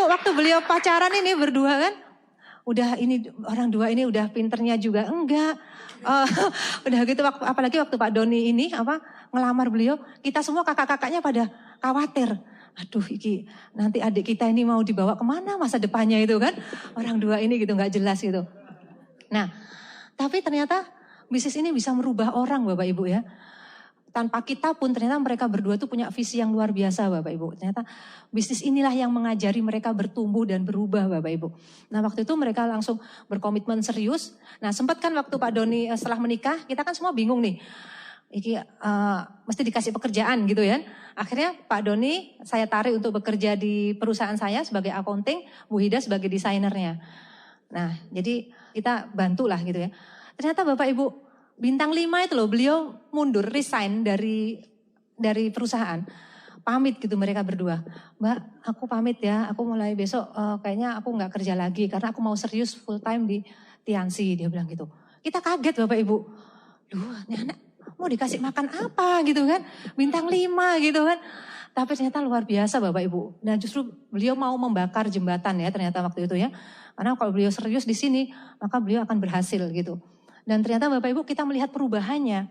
waktu beliau pacaran ini berdua kan, udah ini orang dua ini udah pinternya juga enggak. Udah gitu apalagi waktu Pak Doni ini ngelamar beliau, kita semua kakak-kakaknya pada khawatir. Aduh iki nanti adik kita ini mau dibawa kemana masa depannya itu kan. Orang dua ini gitu nggak jelas gitu. Nah tapi ternyata bisnis ini bisa merubah orang Bapak Ibu ya. Tanpa kita pun ternyata mereka berdua tuh punya visi yang luar biasa Bapak Ibu. Ternyata bisnis inilah yang mengajari mereka bertumbuh dan berubah Bapak Ibu. Nah waktu itu mereka langsung berkomitmen serius. Nah sempat kan waktu Pak Doni setelah menikah, kita kan semua bingung nih. Iki mesti dikasih pekerjaan gitu ya. Akhirnya Pak Doni saya tarik untuk bekerja di perusahaan saya sebagai accounting, Bu Hida sebagai desainernya. Nah jadi kita bantulah gitu ya. Ternyata Bapak Ibu, bintang 5 itu loh, beliau mundur, resign dari perusahaan. Pamit gitu mereka berdua. Mbak, aku pamit ya, aku mulai besok kayaknya aku gak kerja lagi. Karena aku mau serius full time di Tiansi, dia bilang gitu. Kita kaget Bapak Ibu. Duh, ini anak mau dikasih makan apa gitu kan. Bintang 5 gitu kan. Tapi ternyata luar biasa Bapak Ibu. Nah justru beliau mau membakar jembatan ya ternyata waktu itu ya. Karena kalau beliau serius di sini, maka beliau akan berhasil gitu. Dan ternyata Bapak Ibu kita melihat perubahannya.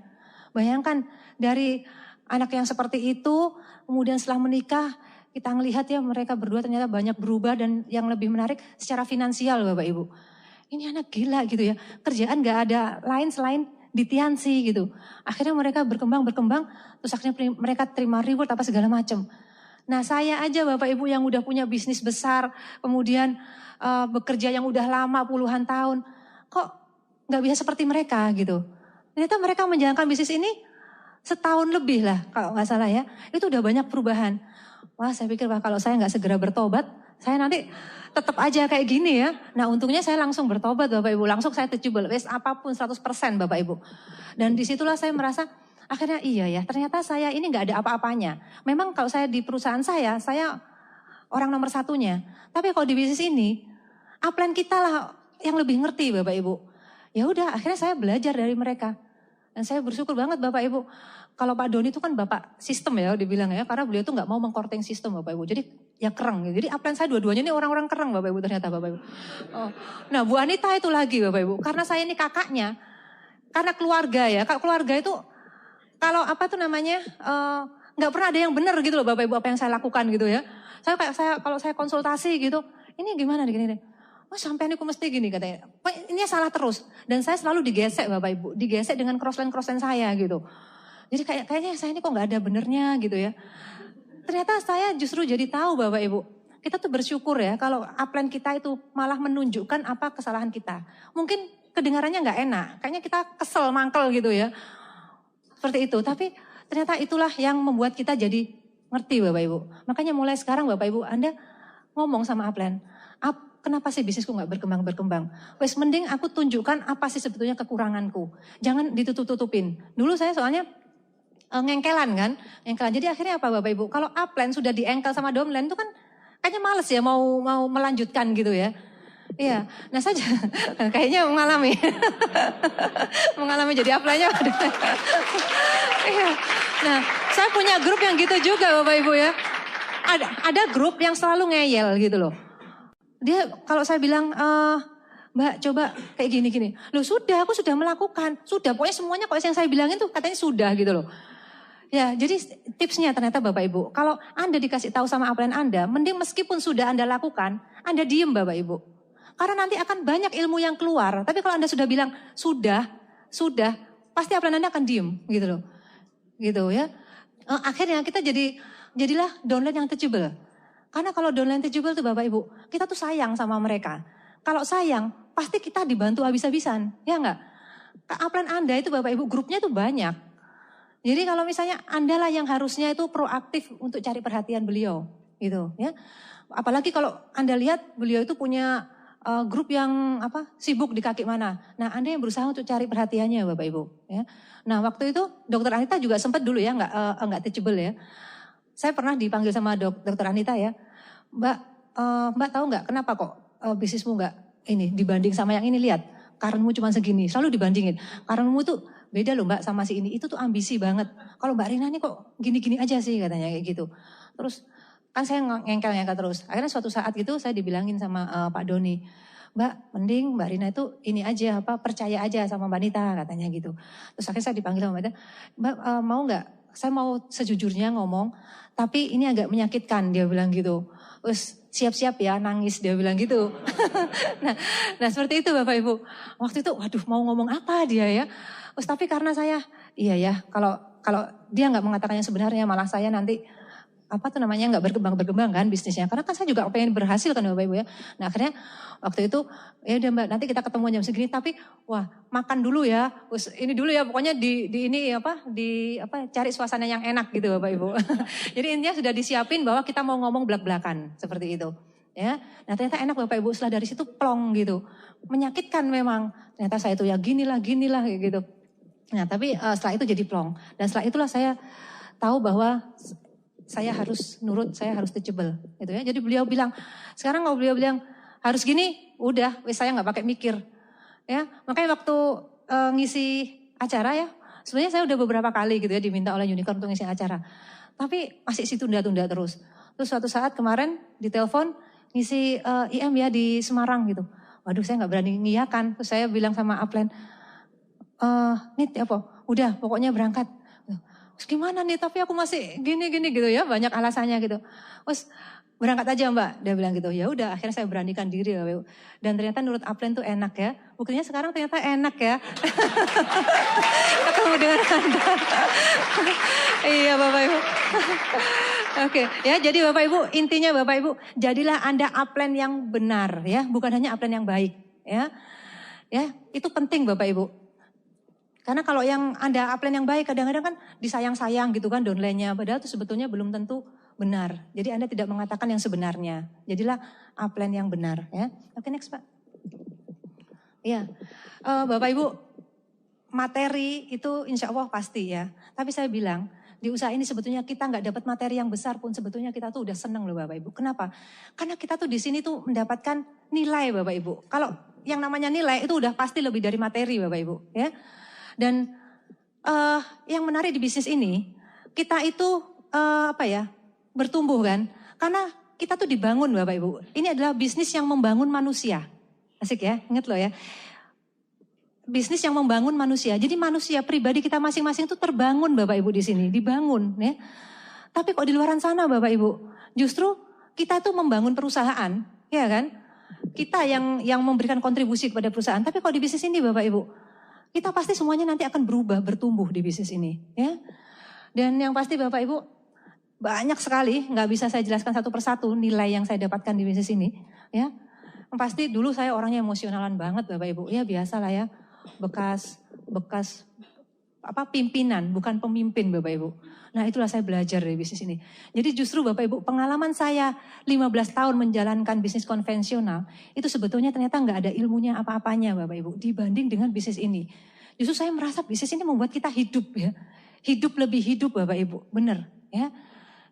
Bayangkan dari anak yang seperti itu, kemudian setelah menikah, kita melihat ya mereka berdua ternyata banyak berubah dan yang lebih menarik secara finansial Bapak Ibu. Ini anak gila gitu ya, kerjaan gak ada lain selain di Tiansi gitu. Akhirnya mereka berkembang, terus akhirnya mereka terima reward apa segala macam. Nah saya aja Bapak Ibu yang udah punya bisnis besar, kemudian bekerja yang udah lama puluhan tahun, kok nggak bisa seperti mereka gitu. Ternyata mereka menjalankan bisnis ini setahun lebih lah kalau nggak salah ya. Itu udah banyak perubahan. Wah saya pikir kalau saya nggak segera bertobat, saya nanti tetap aja kayak gini ya. Nah untungnya saya langsung bertobat Bapak Ibu. Langsung saya teachable, apapun 100% Bapak Ibu. Dan disitulah saya merasa akhirnya iya ya ternyata saya ini nggak ada apa-apanya. Memang kalau saya di perusahaan saya orang nomor satunya. Tapi kalau di bisnis ini, upline kita lah yang lebih ngerti Bapak Ibu. Ya udah, akhirnya saya belajar dari mereka. Dan saya bersyukur banget Bapak Ibu. Kalau Pak Doni itu kan Bapak sistem ya dibilang ya. Karena beliau tuh gak mau mengkorting sistem Bapak Ibu. Jadi ya kereng. Jadi upline saya dua-duanya ini orang-orang kereng Bapak Ibu ternyata Bapak Ibu. Oh. Nah Bu Anita itu lagi Bapak Ibu. Karena saya ini kakaknya. Karena keluarga ya. Keluarga itu kalau gak pernah ada yang benar gitu loh Bapak Ibu apa yang saya lakukan gitu ya. Kalau saya konsultasi gitu. Ini gimana nih gini. Oh sampai ini aku mesti gini katanya. Ini salah terus. Dan saya selalu digesek Bapak Ibu. Digesek dengan crossline saya gitu. Jadi kayaknya saya ini kok gak ada benernya gitu ya. Ternyata saya justru jadi tahu Bapak Ibu. Kita tuh bersyukur ya kalau upline kita itu malah menunjukkan apa kesalahan kita. Mungkin kedengarannya gak enak. Kayaknya kita kesel, mangkel gitu ya. Seperti itu. Tapi ternyata itulah yang membuat kita jadi Ngerti Bapak Ibu? Makanya mulai sekarang Bapak Ibu, Anda ngomong sama upline, kenapa sih bisnisku nggak berkembang-berkembang? Wes mending aku tunjukkan apa sih sebetulnya kekuranganku. Jangan ditutup-tutupin. Dulu saya soalnya ngengkelan kan, ngengkelan. Jadi akhirnya apa Bapak Ibu? Kalau upline sudah diengkel sama downline itu kan kayaknya males ya mau melanjutkan gitu ya. Iya, nah saja kayaknya mengalami jadi upline-nya. Iya. Nah, saya punya grup yang gitu juga Bapak Ibu ya. Ada grup yang selalu ngeyel gitu loh. Dia kalau saya bilang, Mbak coba kayak gini-gini. Loh sudah, aku sudah melakukan. Sudah, pokoknya semuanya kok yang saya bilangin tuh katanya sudah gitu loh. Ya, jadi tipsnya ternyata Bapak Ibu. Kalau Anda dikasih tahu sama upline Anda, mending meskipun sudah Anda lakukan, Anda diem Bapak Ibu. Karena nanti akan banyak ilmu yang keluar. Tapi kalau Anda sudah bilang, sudah, pasti upline Anda akan diem gitu loh. Gitu ya. Akhirnya kita jadilah downline yang teachable. Karena kalau downline teachable tuh Bapak Ibu, kita tuh sayang sama mereka. Kalau sayang, pasti kita dibantu habis-habisan, ya enggak? Upline Anda itu Bapak Ibu, grupnya itu banyak. Jadi kalau misalnya Anda lah yang harusnya itu proaktif untuk cari perhatian beliau, gitu ya. Apalagi kalau Anda lihat beliau itu punya grup yang sibuk di kaki mana. Nah, Anda yang berusaha untuk cari perhatiannya Bapak Ibu, ya. Nah, waktu itu Dokter Anita juga sempat dulu ya enggak teachable ya. Saya pernah dipanggil sama Dokter Anita ya, Mbak tahu nggak kenapa kok bisnismu nggak ini dibanding sama yang ini, lihat karenmu cuma segini, selalu dibandingin. Karenmu tuh beda loh Mbak sama si ini, itu tuh ambisi banget. Kalau Mbak Rina ini kok gini-gini aja sih katanya kayak gitu. Terus kan saya ngengkel terus. Akhirnya suatu saat gitu saya dibilangin sama Pak Doni, Mbak mending Mbak Rina itu ini aja percaya aja sama Mbak Nita katanya gitu. Terus akhirnya saya dipanggil sama Mbak Nita, Mbak mau nggak? Saya mau sejujurnya ngomong, tapi ini agak menyakitkan, dia bilang gitu. Terus siap-siap ya nangis, dia bilang gitu. nah seperti itu Bapak Ibu. Waktu itu waduh mau ngomong apa dia ya. Terus tapi karena saya, iya ya kalau dia nggak mengatakan yang sebenarnya, malah saya nanti nggak berkembang kan bisnisnya. Karena kan saya juga pengen berhasil kan Bapak Ibu ya. Nah akhirnya waktu itu ya udah Mbak nanti kita ketemu jam segini, tapi wah makan dulu ya. Terus ini dulu ya pokoknya cari suasana yang enak gitu Bapak Ibu. Jadi intinya sudah disiapin bahwa kita mau ngomong belak-belakan seperti itu. Ya, nah ternyata enak Bapak Ibu, setelah dari situ plong gitu. Menyakitkan memang. Ternyata saya itu ya ginilah kayak gitu. Nah tapi setelah itu jadi plong. Dan setelah itulah saya tahu bahwa saya harus nurut, saya harus teachable gitu ya. Jadi beliau bilang, sekarang kalau beliau bilang harus gini, udah saya nggak pakai mikir. Ya, makanya waktu ngisi acara ya, sebenarnya saya udah beberapa kali gitu ya diminta oleh Unicorn untuk ngisi acara. Tapi masih tunda-tunda terus. Terus suatu saat kemarin ditelepon ngisi IM ya di Semarang gitu. Waduh saya nggak berani ngiyakan. Terus saya bilang sama upline, Nit udah pokoknya berangkat. Terus gimana nih, tapi aku masih gini gitu ya, banyak alasannya gitu. Terus berangkat aja Mbak, dia bilang gitu. Ya udah, akhirnya saya beranikan diri. Dan ternyata menurut upline tuh enak ya. Buktinya sekarang ternyata enak ya. Ketemu dengan Anda. Iya Bapak Ibu. Oke, ya jadi Bapak Ibu, intinya Bapak Ibu, jadilah Anda upline yang benar ya, bukan hanya upline yang baik ya. Ya, itu penting Bapak Ibu. Karena kalau yang Anda upline yang baik kadang-kadang kan disayang-sayang gitu kan downline-nya. Padahal itu sebetulnya belum tentu benar. Jadi Anda tidak mengatakan yang sebenarnya. Jadilah upline yang benar ya. Oke next Pak. Iya, Bapak Ibu materi itu insya Allah pasti ya. Tapi saya bilang di usaha ini sebetulnya kita nggak dapat materi yang besar pun sebetulnya kita tuh udah seneng loh Bapak Ibu. Kenapa? Karena kita tuh di sini tuh mendapatkan nilai Bapak Ibu. Kalau yang namanya nilai itu udah pasti lebih dari materi Bapak Ibu ya. Dan yang menarik di bisnis ini, kita itu bertumbuh kan. Karena kita tuh dibangun Bapak Ibu. Ini adalah bisnis yang membangun manusia. Asik ya, ingat loh ya. Bisnis yang membangun manusia. Jadi manusia pribadi kita masing-masing itu terbangun Bapak Ibu di sini. Dibangun ya. Tapi kok di luar sana Bapak Ibu, justru kita tuh membangun perusahaan. Ya kan. Kita yang memberikan kontribusi kepada perusahaan. Tapi kalau di bisnis ini Bapak Ibu, kita pasti semuanya nanti akan berubah, bertumbuh di bisnis ini. Ya. Dan yang pasti Bapak Ibu, banyak sekali, nggak bisa saya jelaskan satu persatu nilai yang saya dapatkan di bisnis ini. Ya. Yang pasti dulu saya orangnya emosionalan banget Bapak Ibu. Ya biasalah ya, bekas pimpinan, bukan pemimpin Bapak Ibu. Nah itulah saya belajar dari bisnis ini. Jadi justru Bapak Ibu, pengalaman saya 15 tahun menjalankan bisnis konvensional, itu sebetulnya ternyata nggak ada ilmunya apa-apanya Bapak Ibu, dibanding dengan bisnis ini. Justru saya merasa bisnis ini membuat kita hidup ya. Hidup lebih hidup Bapak Ibu, benar ya.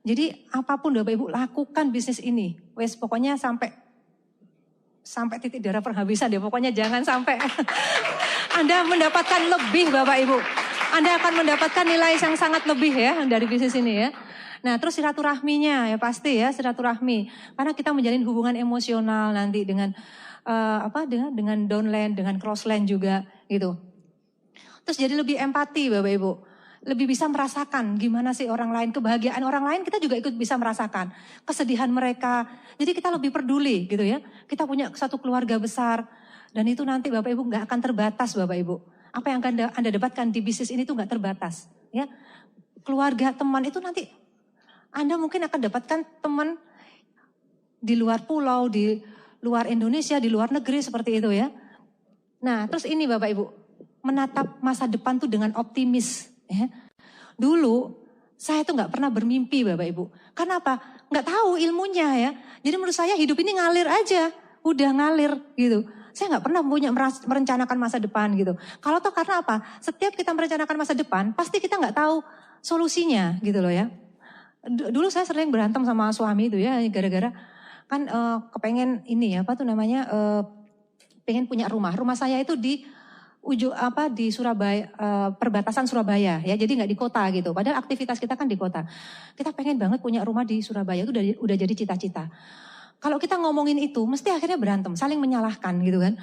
Jadi apapun Bapak Ibu lakukan bisnis ini. Wes pokoknya sampai titik darah penghabisan ya. Pokoknya jangan sampai Anda mendapatkan lebih Bapak Ibu. Anda akan mendapatkan nilai yang sangat lebih ya dari bisnis ini ya. Nah terus silaturahminya ya pasti ya silaturahmi. Karena kita menjalin hubungan emosional nanti dengan dengan downline, dengan crossline juga gitu. Terus jadi lebih empati Bapak Ibu. Lebih bisa merasakan gimana sih orang lain, kebahagiaan orang lain kita juga ikut bisa merasakan. Kesedihan mereka, jadi kita lebih peduli gitu ya. Kita punya satu keluarga besar dan itu nanti Bapak Ibu gak akan terbatas Bapak Ibu. Apa yang akan Anda dapatkan di bisnis ini tuh gak terbatas. Ya, keluarga, teman itu nanti Anda mungkin akan dapatkan teman di luar pulau, di luar Indonesia, di luar negeri seperti itu ya. Nah terus ini Bapak Ibu, menatap masa depan tuh dengan optimis. Ya. Dulu saya tuh gak pernah bermimpi Bapak Ibu. Kenapa? Gak tahu ilmunya ya. Jadi menurut saya hidup ini ngalir aja. Udah ngalir gitu. Saya gak pernah punya merencanakan masa depan gitu. Kalau toh karena apa? Setiap kita merencanakan masa depan, pasti kita gak tahu solusinya gitu loh ya. Dulu saya sering berantem sama suami itu ya. Gara-gara kan kepengen ini ya, pengen punya rumah. Rumah saya itu di di Surabaya, perbatasan Surabaya ya, jadi nggak di kota gitu. Padahal aktivitas kita kan di kota. Kita pengen banget punya rumah di Surabaya, itu udah jadi cita-cita. Kalau kita ngomongin itu, mesti akhirnya berantem, saling menyalahkan gitu kan.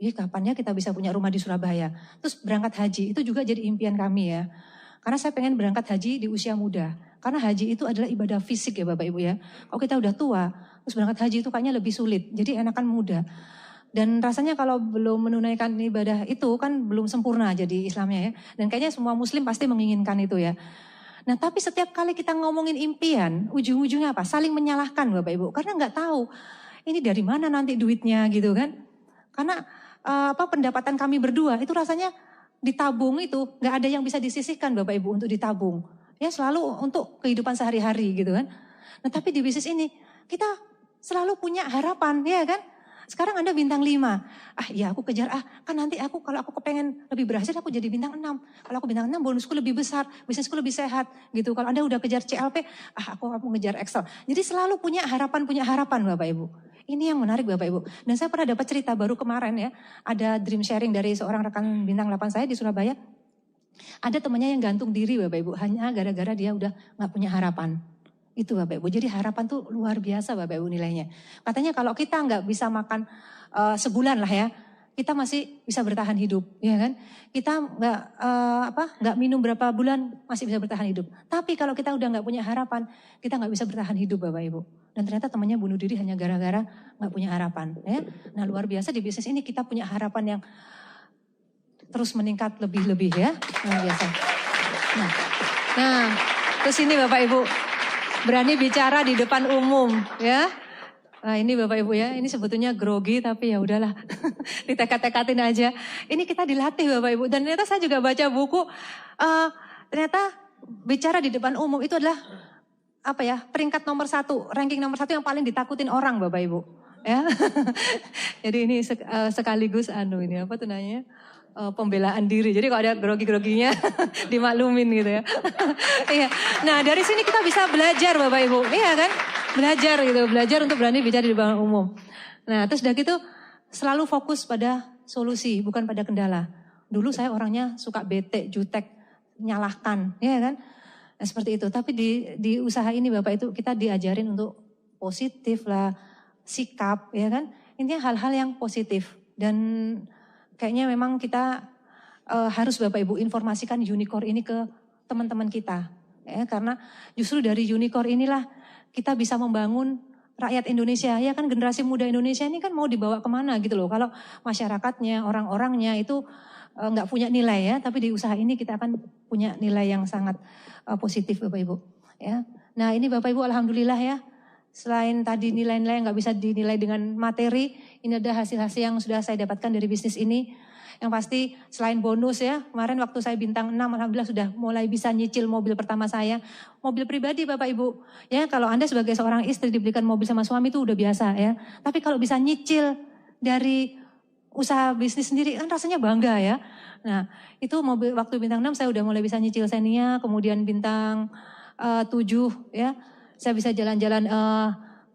Kapannya kita bisa punya rumah di Surabaya. Terus berangkat haji, itu juga jadi impian kami ya. Karena saya pengen berangkat haji di usia muda. Karena haji itu adalah ibadah fisik ya Bapak Ibu ya. Kalau kita udah tua, terus berangkat haji itu kayaknya lebih sulit. Jadi enakan muda. Dan rasanya kalau belum menunaikan ibadah itu kan belum sempurna jadi Islamnya ya. Dan kayaknya semua muslim pasti menginginkan itu ya. Nah tapi setiap kali kita ngomongin impian, ujung-ujungnya apa? Saling menyalahkan Bapak Ibu. Karena nggak tahu ini dari mana nanti duitnya gitu kan. Karena pendapatan kami berdua itu rasanya ditabung itu nggak ada yang bisa disisihkan Bapak Ibu untuk ditabung. Ya selalu untuk kehidupan sehari-hari gitu kan. Nah tapi di bisnis ini kita selalu punya harapan ya kan. Sekarang Anda bintang 5. Ya aku kejar kan nanti kalau aku kepengen lebih berhasil aku jadi bintang 6. Kalau aku bintang 6 bonusku lebih besar, bisnisku lebih sehat gitu. Kalau Anda udah kejar CLP, aku ngejar Excel. Jadi selalu punya harapan Bapak Ibu. Ini yang menarik Bapak Ibu. Dan saya pernah dapat cerita baru kemarin ya, ada dream sharing dari seorang rekan bintang 8 saya di Surabaya. Ada temannya yang gantung diri Bapak Ibu, hanya gara-gara dia udah gak punya harapan. Itu Bapak Ibu, jadi harapan tuh luar biasa Bapak Ibu nilainya. Katanya kalau kita nggak bisa makan sebulan lah ya, kita masih bisa bertahan hidup, ya kan? Kita nggak minum berapa bulan masih bisa bertahan hidup. Tapi kalau kita udah nggak punya harapan, kita nggak bisa bertahan hidup Bapak Ibu. Dan ternyata temannya bunuh diri hanya gara-gara nggak punya harapan. Ya? Nah luar biasa di bisnis ini kita punya harapan yang terus meningkat lebih-lebih ya, luar biasa. Nah terus ini Bapak Ibu. Berani bicara di depan umum ya. Nah ini Bapak Ibu ya, ini sebetulnya grogi tapi ya udahlah. Ditekat-tekatin aja. Ini kita dilatih Bapak Ibu. Dan ternyata saya juga baca buku, ternyata bicara di depan umum itu adalah peringkat nomor 1, ranking nomor 1 yang paling ditakutin orang Bapak Ibu. Ya. Jadi ini sekaligus pembelaan diri. Jadi kalau ada grogi-groginya dimaklumin gitu ya. Iya. Nah dari sini kita bisa belajar Bapak Ibu. Iya kan? Belajar untuk berani bicara di depan umum. Nah terus udah gitu selalu fokus pada solusi bukan pada kendala. Dulu saya orangnya suka bete, jutek, nyalahkan. Iya kan? Nah, seperti itu. Tapi di usaha ini Bapak itu kita diajarin untuk positif lah, sikap ya kan. Intinya hal-hal yang positif. Dan kayaknya memang kita harus Bapak Ibu informasikan Unicore ini ke teman-teman kita. Ya, karena justru dari Unicore inilah kita bisa membangun rakyat Indonesia. Ya kan generasi muda Indonesia ini kan mau dibawa kemana gitu loh. Kalau masyarakatnya, orang-orangnya itu nggak punya nilai ya. Tapi di usaha ini kita akan punya nilai yang sangat positif Bapak Ibu. Ya. Nah ini Bapak Ibu alhamdulillah ya. Selain tadi nilai-nilai yang nggak bisa dinilai dengan materi, ini ada hasil-hasil yang sudah saya dapatkan dari bisnis ini. Yang pasti selain bonus ya, kemarin waktu saya bintang 6, alhamdulillah sudah mulai bisa nyicil mobil pertama saya. Mobil pribadi Bapak Ibu. Ya, kalau Anda sebagai seorang istri dibelikan mobil sama suami itu udah biasa ya. Tapi kalau bisa nyicil dari usaha bisnis sendiri kan rasanya bangga ya. Nah, itu mobil waktu bintang 6 saya udah mulai bisa nyicil Xenia, kemudian bintang 7 ya. Saya bisa jalan-jalan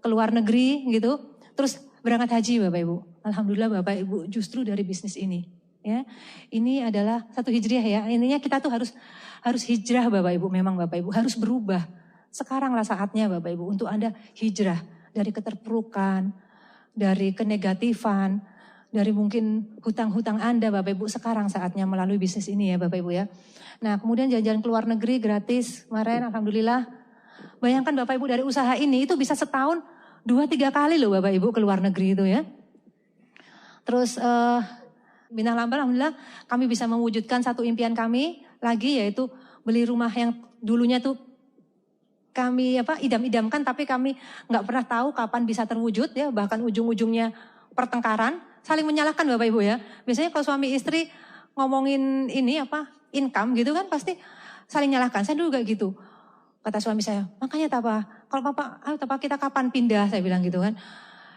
ke luar negeri gitu. Terus berangkat haji Bapak Ibu. Alhamdulillah Bapak Ibu justru dari bisnis ini. Ya, ini adalah satu hijriah ya. Intinya kita tuh harus hijrah Bapak Ibu. Memang Bapak Ibu harus berubah. Sekaranglah saatnya Bapak Ibu untuk Anda hijrah dari keterpurukan, dari kenegatifan, dari mungkin hutang-hutang Anda Bapak Ibu. Sekarang saatnya melalui bisnis ini ya Bapak Ibu ya. Nah kemudian jalan-jalan ke luar negeri gratis kemarin alhamdulillah. Bayangkan Bapak Ibu dari usaha ini itu bisa setahun 2-3 kali loh Bapak Ibu ke luar negeri itu ya. Terus bintang 8 alhamdulillah kami bisa mewujudkan satu impian kami lagi yaitu beli rumah yang dulunya tuh kami idam-idamkan tapi kami nggak pernah tahu kapan bisa terwujud ya, bahkan ujung-ujungnya pertengkaran, saling menyalahkan Bapak Ibu ya. Biasanya kalau suami istri ngomongin income gitu kan pasti saling nyalahkan. Saya dulu gak gitu. Kata suami saya, makanya kalau papa kita kapan pindah, saya bilang gitu kan.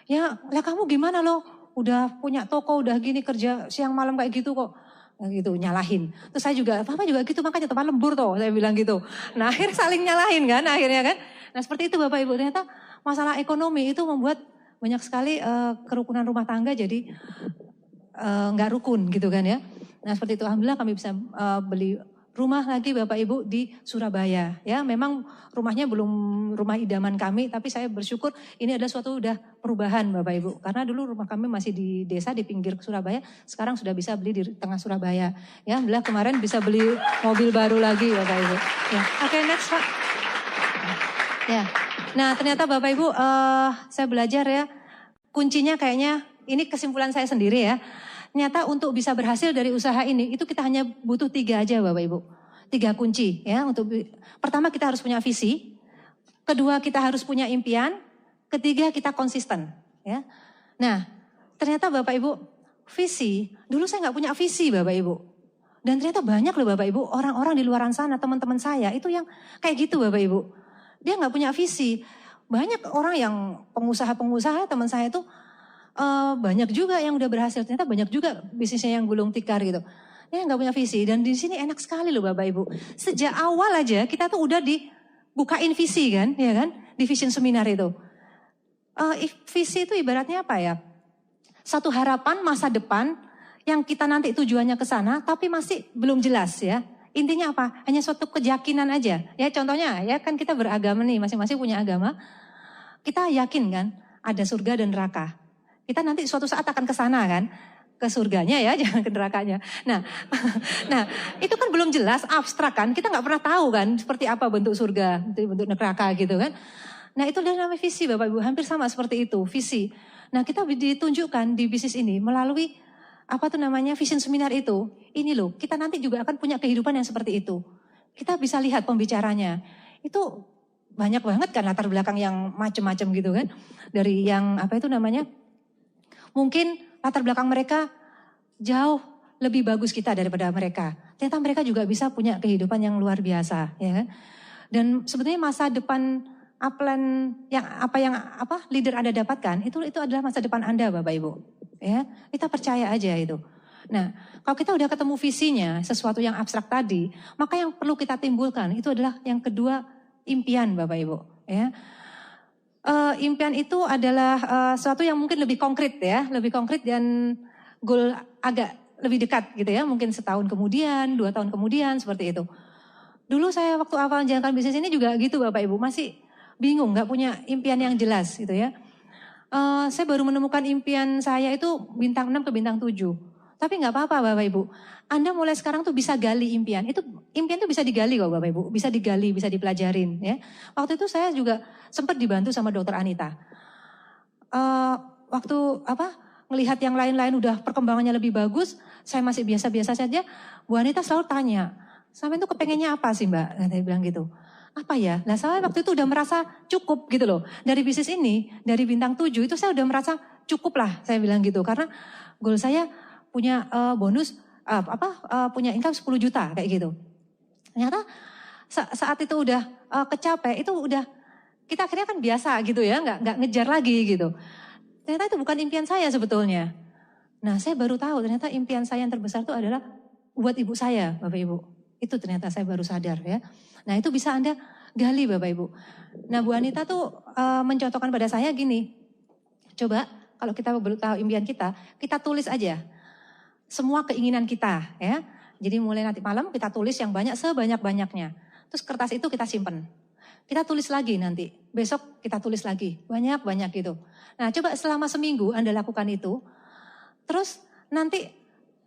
Ya, lah kamu gimana loh, udah punya toko, udah gini kerja siang malam kayak gitu kok. Gitu, nyalahin. Terus saya juga, papa juga gitu, makanya tempat lembur toh, saya bilang gitu. Nah akhirnya saling nyalahin kan, akhirnya kan. Nah seperti itu Bapak Ibu, ternyata masalah ekonomi itu membuat banyak sekali kerukunan rumah tangga jadi nggak rukun gitu kan ya. Nah seperti itu, alhamdulillah kami bisa beli rumah lagi Bapak Ibu di Surabaya ya. Memang rumahnya belum rumah idaman kami, tapi saya bersyukur ini adalah suatu udah perubahan Bapak Ibu. Karena dulu rumah kami masih di desa di pinggir Surabaya, sekarang sudah bisa beli di tengah Surabaya. Ya, alhamdulillah kemarin bisa beli mobil baru lagi Bapak Ibu. Ya, oke, next Pak. Ya, nah ternyata Bapak Ibu saya belajar ya, kuncinya kayaknya ini kesimpulan saya sendiri ya. Ternyata untuk bisa berhasil dari usaha ini, itu kita hanya butuh 3 aja Bapak Ibu. 3 kunci ya. Pertama kita harus punya visi. Kedua kita harus punya impian. Ketiga kita konsisten. Ya. Nah ternyata Bapak Ibu, visi, dulu saya nggak punya visi Bapak Ibu. Dan ternyata banyak loh Bapak Ibu, orang-orang di luar sana, teman-teman saya itu yang kayak gitu Bapak Ibu. Dia nggak punya visi. Banyak orang yang pengusaha-pengusaha teman saya itu, banyak juga yang udah berhasil, ternyata banyak juga bisnisnya yang gulung tikar gitu. Dia nggak punya visi dan di sini enak sekali loh Bapak Ibu. Sejak awal aja kita tuh udah dibukain visi kan, ya kan? Di vision seminar itu. Visi itu ibaratnya apa ya? Satu harapan masa depan yang kita nanti tujuannya ke sana, tapi masih belum jelas ya. Intinya apa? Hanya suatu keyakinan aja. Ya contohnya ya kan kita beragama nih, masing-masing punya agama. Kita yakin kan ada surga dan neraka. Kita nanti suatu saat akan ke sana kan, ke surganya ya, jangan ke nerakanya. Nah, itu kan belum jelas, abstrak kan, kita nggak pernah tahu kan seperti apa bentuk surga, bentuk neraka gitu kan. Nah itu namanya visi Bapak Ibu, hampir sama seperti itu, visi. Nah kita ditunjukkan di bisnis ini melalui vision seminar itu. Ini loh, kita nanti juga akan punya kehidupan yang seperti itu. Kita bisa lihat pembicaranya, itu banyak banget kan latar belakang yang macam-macam gitu kan. Dari yang mungkin latar belakang mereka jauh lebih bagus kita daripada mereka. Ternyata mereka juga bisa punya kehidupan yang luar biasa, ya kan? Dan sebetulnya masa depan upline yang leader Anda dapatkan itu adalah masa depan Anda Bapak Ibu. Ya, kita percaya aja itu. Nah, kalau kita udah ketemu visinya, sesuatu yang abstrak tadi, maka yang perlu kita timbulkan itu adalah yang kedua, impian Bapak Ibu, ya. Impian itu adalah sesuatu yang mungkin lebih konkret ya, lebih konkret dan goal agak lebih dekat gitu ya, mungkin setahun kemudian, 2 tahun kemudian seperti itu. Dulu saya waktu awal menjalankan bisnis ini juga gitu Bapak Ibu, masih bingung, nggak punya impian yang jelas gitu ya. Saya baru menemukan impian saya itu bintang 6 ke bintang 7. Tapi nggak apa-apa Bapak Ibu, Anda mulai sekarang tuh bisa gali impian. Impian tuh bisa digali kok Bapak Ibu, bisa digali, bisa dipelajarin ya. Waktu itu saya juga sempat dibantu sama Dokter Anita. Waktu melihat yang lain-lain udah perkembangannya lebih bagus, saya masih biasa-biasa saja. Bu Anita selalu tanya, sampai itu kepengennya apa sih Mbak? Saya bilang gitu. Apa ya? Nah saya waktu itu udah merasa cukup gitu loh. Dari bisnis ini, dari bintang 7 itu saya udah merasa cukup lah saya bilang gitu. Karena goal saya punya bonus, punya income 10 juta kayak gitu. Ternyata saat itu udah kecapek, itu udah kita akhirnya kan biasa gitu ya, nggak ngejar lagi gitu. Ternyata itu bukan impian saya sebetulnya. Nah, saya baru tahu ternyata impian saya yang terbesar itu adalah buat ibu saya, Bapak Ibu. Itu ternyata saya baru sadar ya. Nah, itu bisa Anda gali Bapak Ibu. Nah, Bu Anita tuh mencontohkan pada saya gini. Coba kalau kita baru tahu impian kita tulis aja semua keinginan kita ya. Jadi mulai nanti malam kita tulis yang banyak sebanyak-banyaknya. Terus kertas itu kita simpen. Kita tulis lagi nanti. Besok kita tulis lagi. Banyak-banyak gitu. Nah, coba selama seminggu Anda lakukan itu. Terus nanti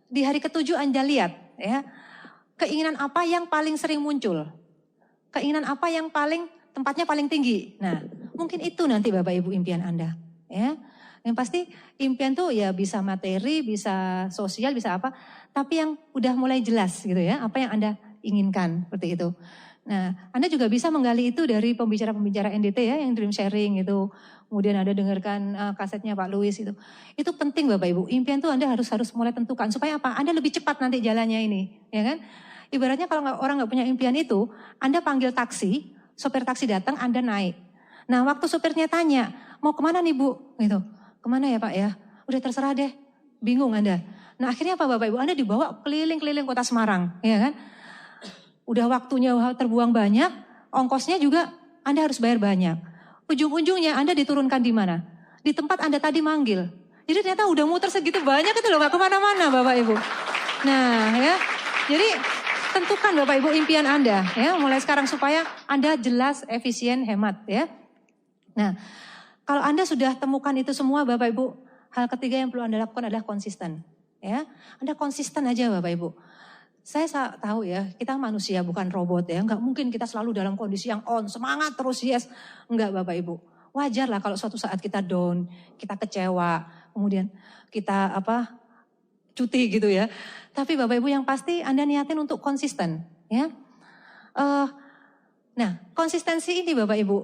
di hari ke-7 Anda lihat ya. Keinginan apa yang paling sering muncul? Keinginan apa yang tempatnya paling tinggi? Nah, mungkin itu nanti Bapak Ibu impian Anda, ya. Yang pasti impian tuh ya bisa materi, bisa sosial, bisa apa, tapi yang udah mulai jelas gitu ya, apa yang Anda inginkan seperti itu. Nah, Anda juga bisa menggali itu dari pembicara-pembicara NDT ya, yang dream sharing itu. Kemudian Anda dengarkan kasetnya Pak Louis itu. Itu penting Bapak Ibu. Impian tuh Anda harus mulai tentukan supaya apa? Anda lebih cepat nanti jalannya ini, ya kan? Ibaratnya kalau orang nggak punya impian itu, Anda panggil taksi, sopir taksi datang, Anda naik. Nah, waktu sopirnya tanya, mau kemana nih Bu? Gitu. Kemana ya Pak ya? Udah terserah deh, bingung Anda. Nah, akhirnya apa Bapak Ibu? Anda dibawa keliling-keliling kota Semarang, ya kan? Udah waktunya terbuang banyak, ongkosnya juga Anda harus bayar banyak. Ujung-ujungnya Anda diturunkan di mana? Di tempat Anda tadi manggil. Jadi ternyata udah muter segitu banyak itu loh, gak kemana-mana Bapak Ibu. Nah ya, jadi tentukan Bapak Ibu impian Anda ya, mulai sekarang supaya Anda jelas, efisien, hemat ya. Nah, kalau Anda sudah temukan itu semua Bapak Ibu, hal ketiga yang perlu Anda lakukan adalah konsisten. Ya, Anda konsisten aja Bapak Ibu. Saya tahu ya, kita manusia bukan robot ya. Enggak mungkin kita selalu dalam kondisi yang on, semangat terus yes. Enggak Bapak Ibu. Wajar lah kalau suatu saat kita down, kita kecewa, kemudian kita cuti gitu ya. Tapi Bapak Ibu yang pasti Anda niatin untuk konsisten ya. Nah, konsistensi ini Bapak Ibu,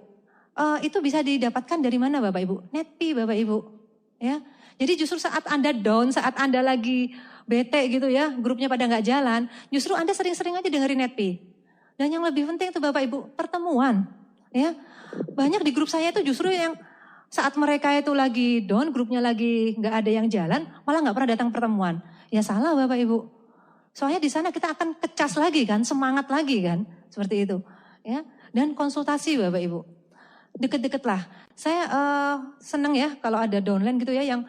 itu bisa didapatkan dari mana Bapak Ibu? Netpi Bapak Ibu ya. Jadi justru saat Anda down, saat Anda lagi bete gitu ya, grupnya pada nggak jalan, justru Anda sering-sering aja dengerin Netpi. Dan yang lebih penting itu Bapak Ibu, pertemuan ya. Banyak di grup saya itu justru yang saat mereka itu lagi down, grupnya lagi nggak ada yang jalan, malah nggak pernah datang pertemuan. Ya salah Bapak Ibu. Soalnya di sana kita akan kecas lagi kan, semangat lagi kan, seperti itu. Ya, dan konsultasi Bapak Ibu. Deket-deket lah. Saya senang ya kalau ada downline gitu ya yang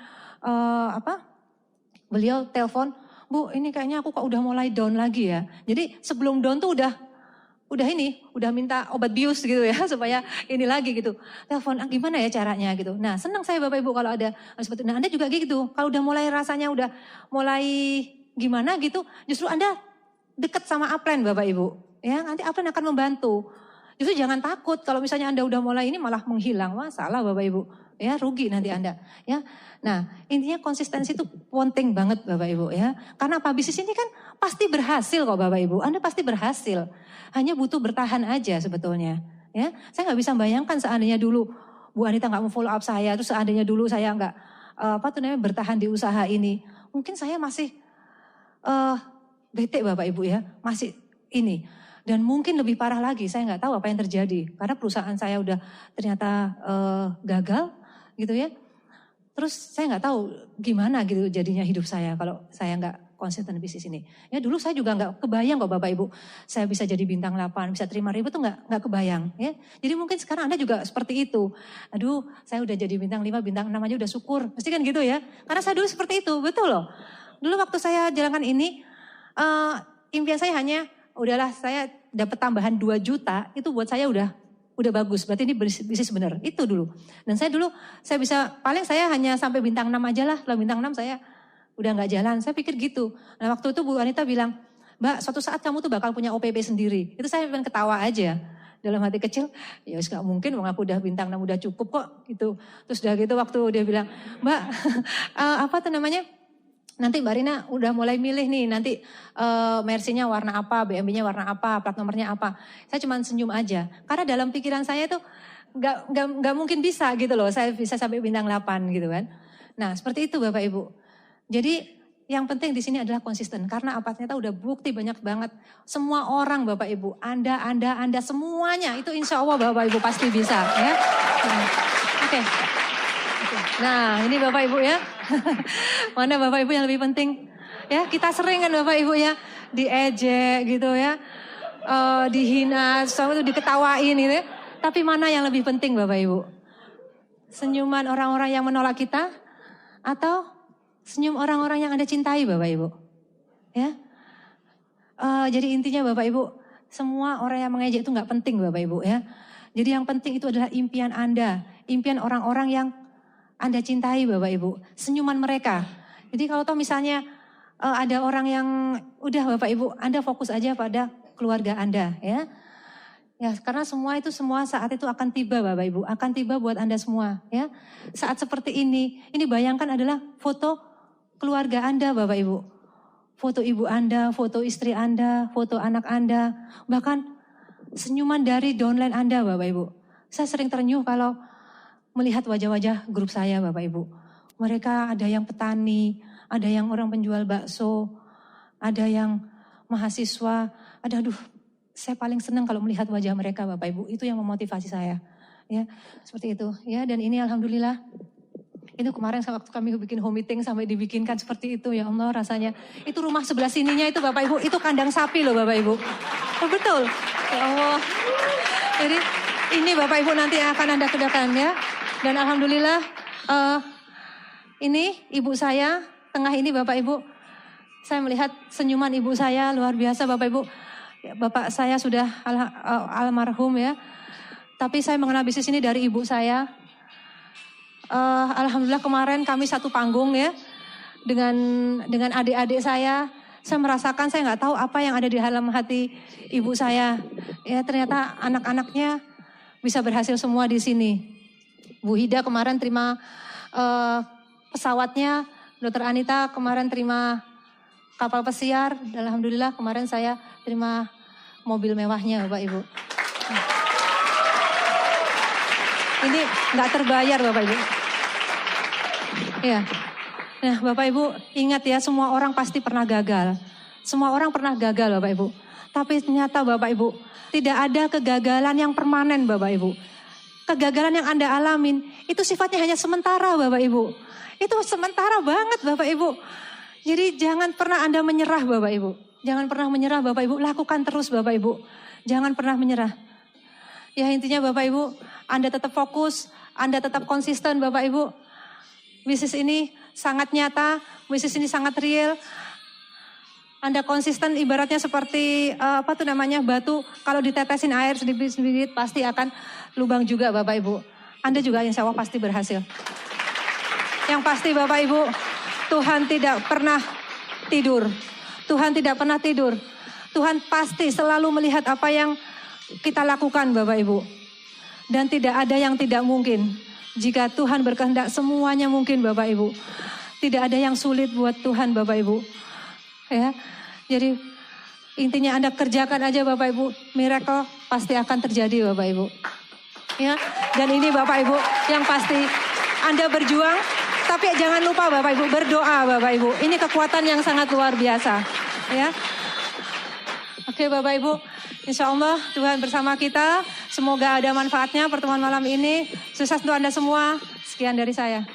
beliau telepon, Bu ini kayaknya aku kok udah mulai down lagi ya. Jadi sebelum down tuh udah minta obat bius gitu ya supaya ini lagi gitu. Telepon gimana ya caranya gitu. Nah, senang saya Bapak Ibu kalau ada seperti itu. Nah, Anda juga gitu. Kalau udah mulai rasanya udah mulai gimana gitu, justru Anda dekat sama upline Bapak Ibu. Ya, nanti upline akan membantu. Justru jangan takut kalau misalnya Anda udah mulai ini malah menghilang. Wah, salah Bapak Ibu. Ya, rugi nanti Anda, ya. Nah, intinya konsistensi itu penting banget Bapak Ibu ya. Karena apa? Bisnis ini kan pasti berhasil kok Bapak Ibu. Anda pasti berhasil. Hanya butuh bertahan aja sebetulnya. Ya, saya nggak bisa bayangkan seandainya dulu Bu Anita nggak mau follow up saya, terus seandainya dulu saya nggak bertahan di usaha ini, mungkin saya masih bete Bapak Ibu ya, masih ini. Dan mungkin lebih parah lagi, saya nggak tahu apa yang terjadi karena perusahaan saya udah ternyata gagal gitu ya. Terus saya nggak tahu gimana gitu jadinya hidup saya kalau saya nggak konsisten bisnis ini. Ya dulu saya juga nggak kebayang kok Bapak Ibu, saya bisa jadi bintang 8, bisa terima ribu tuh nggak kebayang. Ya. Jadi mungkin sekarang Anda juga seperti itu. Aduh, saya udah jadi bintang 5, bintang 6 aja udah syukur. Pasti kan gitu ya. Karena saya dulu seperti itu, betul loh. Dulu waktu saya jalankan ini, impian saya hanya, udahlah saya dapat tambahan 2 juta, itu buat saya udah bagus, berarti ini bisnis benar. Itu dulu. Dan saya bisa, paling saya hanya sampai bintang 6 aja lah. Kalau bintang 6 saya udah nggak jalan. Saya pikir gitu. Nah waktu itu Bu Anita bilang, Mbak suatu saat kamu tuh bakal punya OPP sendiri. Itu saya pengen ketawa aja. Dalam hati kecil, ya nggak mungkin, aku udah bintang 6 udah cukup kok. Gitu. Terus udah gitu waktu dia bilang, Mbak nanti Mbak Rina udah mulai milih nih, nanti Mercy-nya warna apa, BMW-nya warna apa, plat nomornya apa. Saya cuma senyum aja. Karena dalam pikiran saya tuh nggak mungkin bisa gitu loh, saya bisa sampai bintang 8 gitu kan. Nah seperti itu Bapak Ibu. Jadi Yang penting di sini adalah konsisten. Karena apa? Ternyata udah bukti banyak banget. Semua orang Bapak Ibu, Anda semuanya itu insya Allah Bapak Ibu pasti bisa. Ya. Oke. Nah ini Bapak Ibu ya. Mana Bapak Ibu yang lebih penting? Ya kita sering kan Bapak Ibu ya diejek gitu ya. Dihina, sesuatu diketawain gitu ya. Tapi mana yang lebih penting Bapak Ibu? Senyuman orang-orang yang menolak kita? Atau senyum orang-orang yang Anda cintai Bapak Ibu? Ya. Jadi intinya Bapak Ibu, semua orang yang mengejek itu gak penting Bapak Ibu ya. Jadi yang penting itu adalah impian Anda. Impian orang-orang yang Anda cintai Bapak Ibu. Senyuman mereka. Jadi kalau toh misalnya ada orang yang udah Bapak Ibu, Anda fokus aja pada keluarga Anda ya. Ya, karena semua saat itu akan tiba Bapak Ibu, akan tiba buat Anda semua ya. Saat seperti ini bayangkan adalah foto keluarga Anda Bapak Ibu. Foto ibu Anda, foto istri Anda, foto anak Anda, bahkan senyuman dari downline Anda Bapak Ibu. Saya sering terenyuh kalau melihat wajah-wajah grup saya Bapak Ibu. Mereka ada yang petani, ada yang orang penjual bakso, ada yang mahasiswa, saya paling senang kalau melihat wajah mereka Bapak Ibu. Itu yang memotivasi saya. Ya, seperti itu. Ya, dan ini alhamdulillah. Itu kemarin waktu kami bikin home meeting sampai dibikinkan seperti itu. Ya Allah rasanya. Itu rumah sebelah sininya itu Bapak Ibu. Itu kandang sapi loh Bapak Ibu. Oh, betul. Ya Allah. Jadi ini Bapak Ibu nanti akan Anda kedakan ya. Dan alhamdulillah ini ibu saya. Tengah ini Bapak Ibu. Saya melihat senyuman ibu saya luar biasa Bapak Ibu. Bapak saya sudah almarhum ya. Tapi saya mengenal bisnis ini dari ibu saya. Alhamdulillah kemarin kami satu panggung ya. Dengan adik-adik saya. Saya merasakan saya nggak tahu apa yang ada di dalam hati ibu saya. Ya ternyata anak-anaknya bisa berhasil semua di sini. Bu Hida kemarin terima pesawatnya. Dokter Anita kemarin terima kapal pesiar. Alhamdulillah kemarin saya terima mobil mewahnya Bapak Ibu. Ini nggak terbayar Bapak Ibu. Ya. Nah Bapak Ibu ingat ya semua orang pasti pernah gagal. Semua orang pernah gagal Bapak Ibu. Tapi ternyata Bapak Ibu tidak ada kegagalan yang permanen Bapak Ibu. Kegagalan yang Anda alamin itu sifatnya hanya sementara Bapak Ibu. Itu sementara banget Bapak Ibu. Jadi jangan pernah Anda menyerah Bapak Ibu. Jangan pernah menyerah Bapak Ibu. Lakukan terus Bapak Ibu. Jangan pernah menyerah. Ya intinya Bapak Ibu. Anda tetap fokus. Anda tetap konsisten Bapak Ibu. Bisnis ini sangat nyata. Bisnis ini sangat real. Anda konsisten ibaratnya seperti batu. Kalau ditetesin air sedikit-sedikit pasti akan lubang juga Bapak Ibu. Anda juga insya Allah pasti berhasil. Yang pasti Bapak Ibu. Tuhan tidak pernah tidur. Tuhan tidak pernah tidur. Tuhan pasti selalu melihat apa yang kita lakukan Bapak Ibu. Dan tidak ada yang tidak mungkin. Jika Tuhan berkehendak semuanya mungkin Bapak Ibu. Tidak ada yang sulit buat Tuhan Bapak Ibu. Ya. Jadi intinya Anda kerjakan aja Bapak Ibu. Miracle pasti akan terjadi Bapak Ibu. Ya. Dan ini Bapak Ibu yang pasti Anda berjuang. Tapi jangan lupa Bapak Ibu berdoa Bapak Ibu. Ini kekuatan yang sangat luar biasa. Ya. Oke Bapak Ibu. Insya Allah Tuhan bersama kita. Semoga ada manfaatnya pertemuan malam ini. Sukses untuk Anda semua. Sekian dari saya.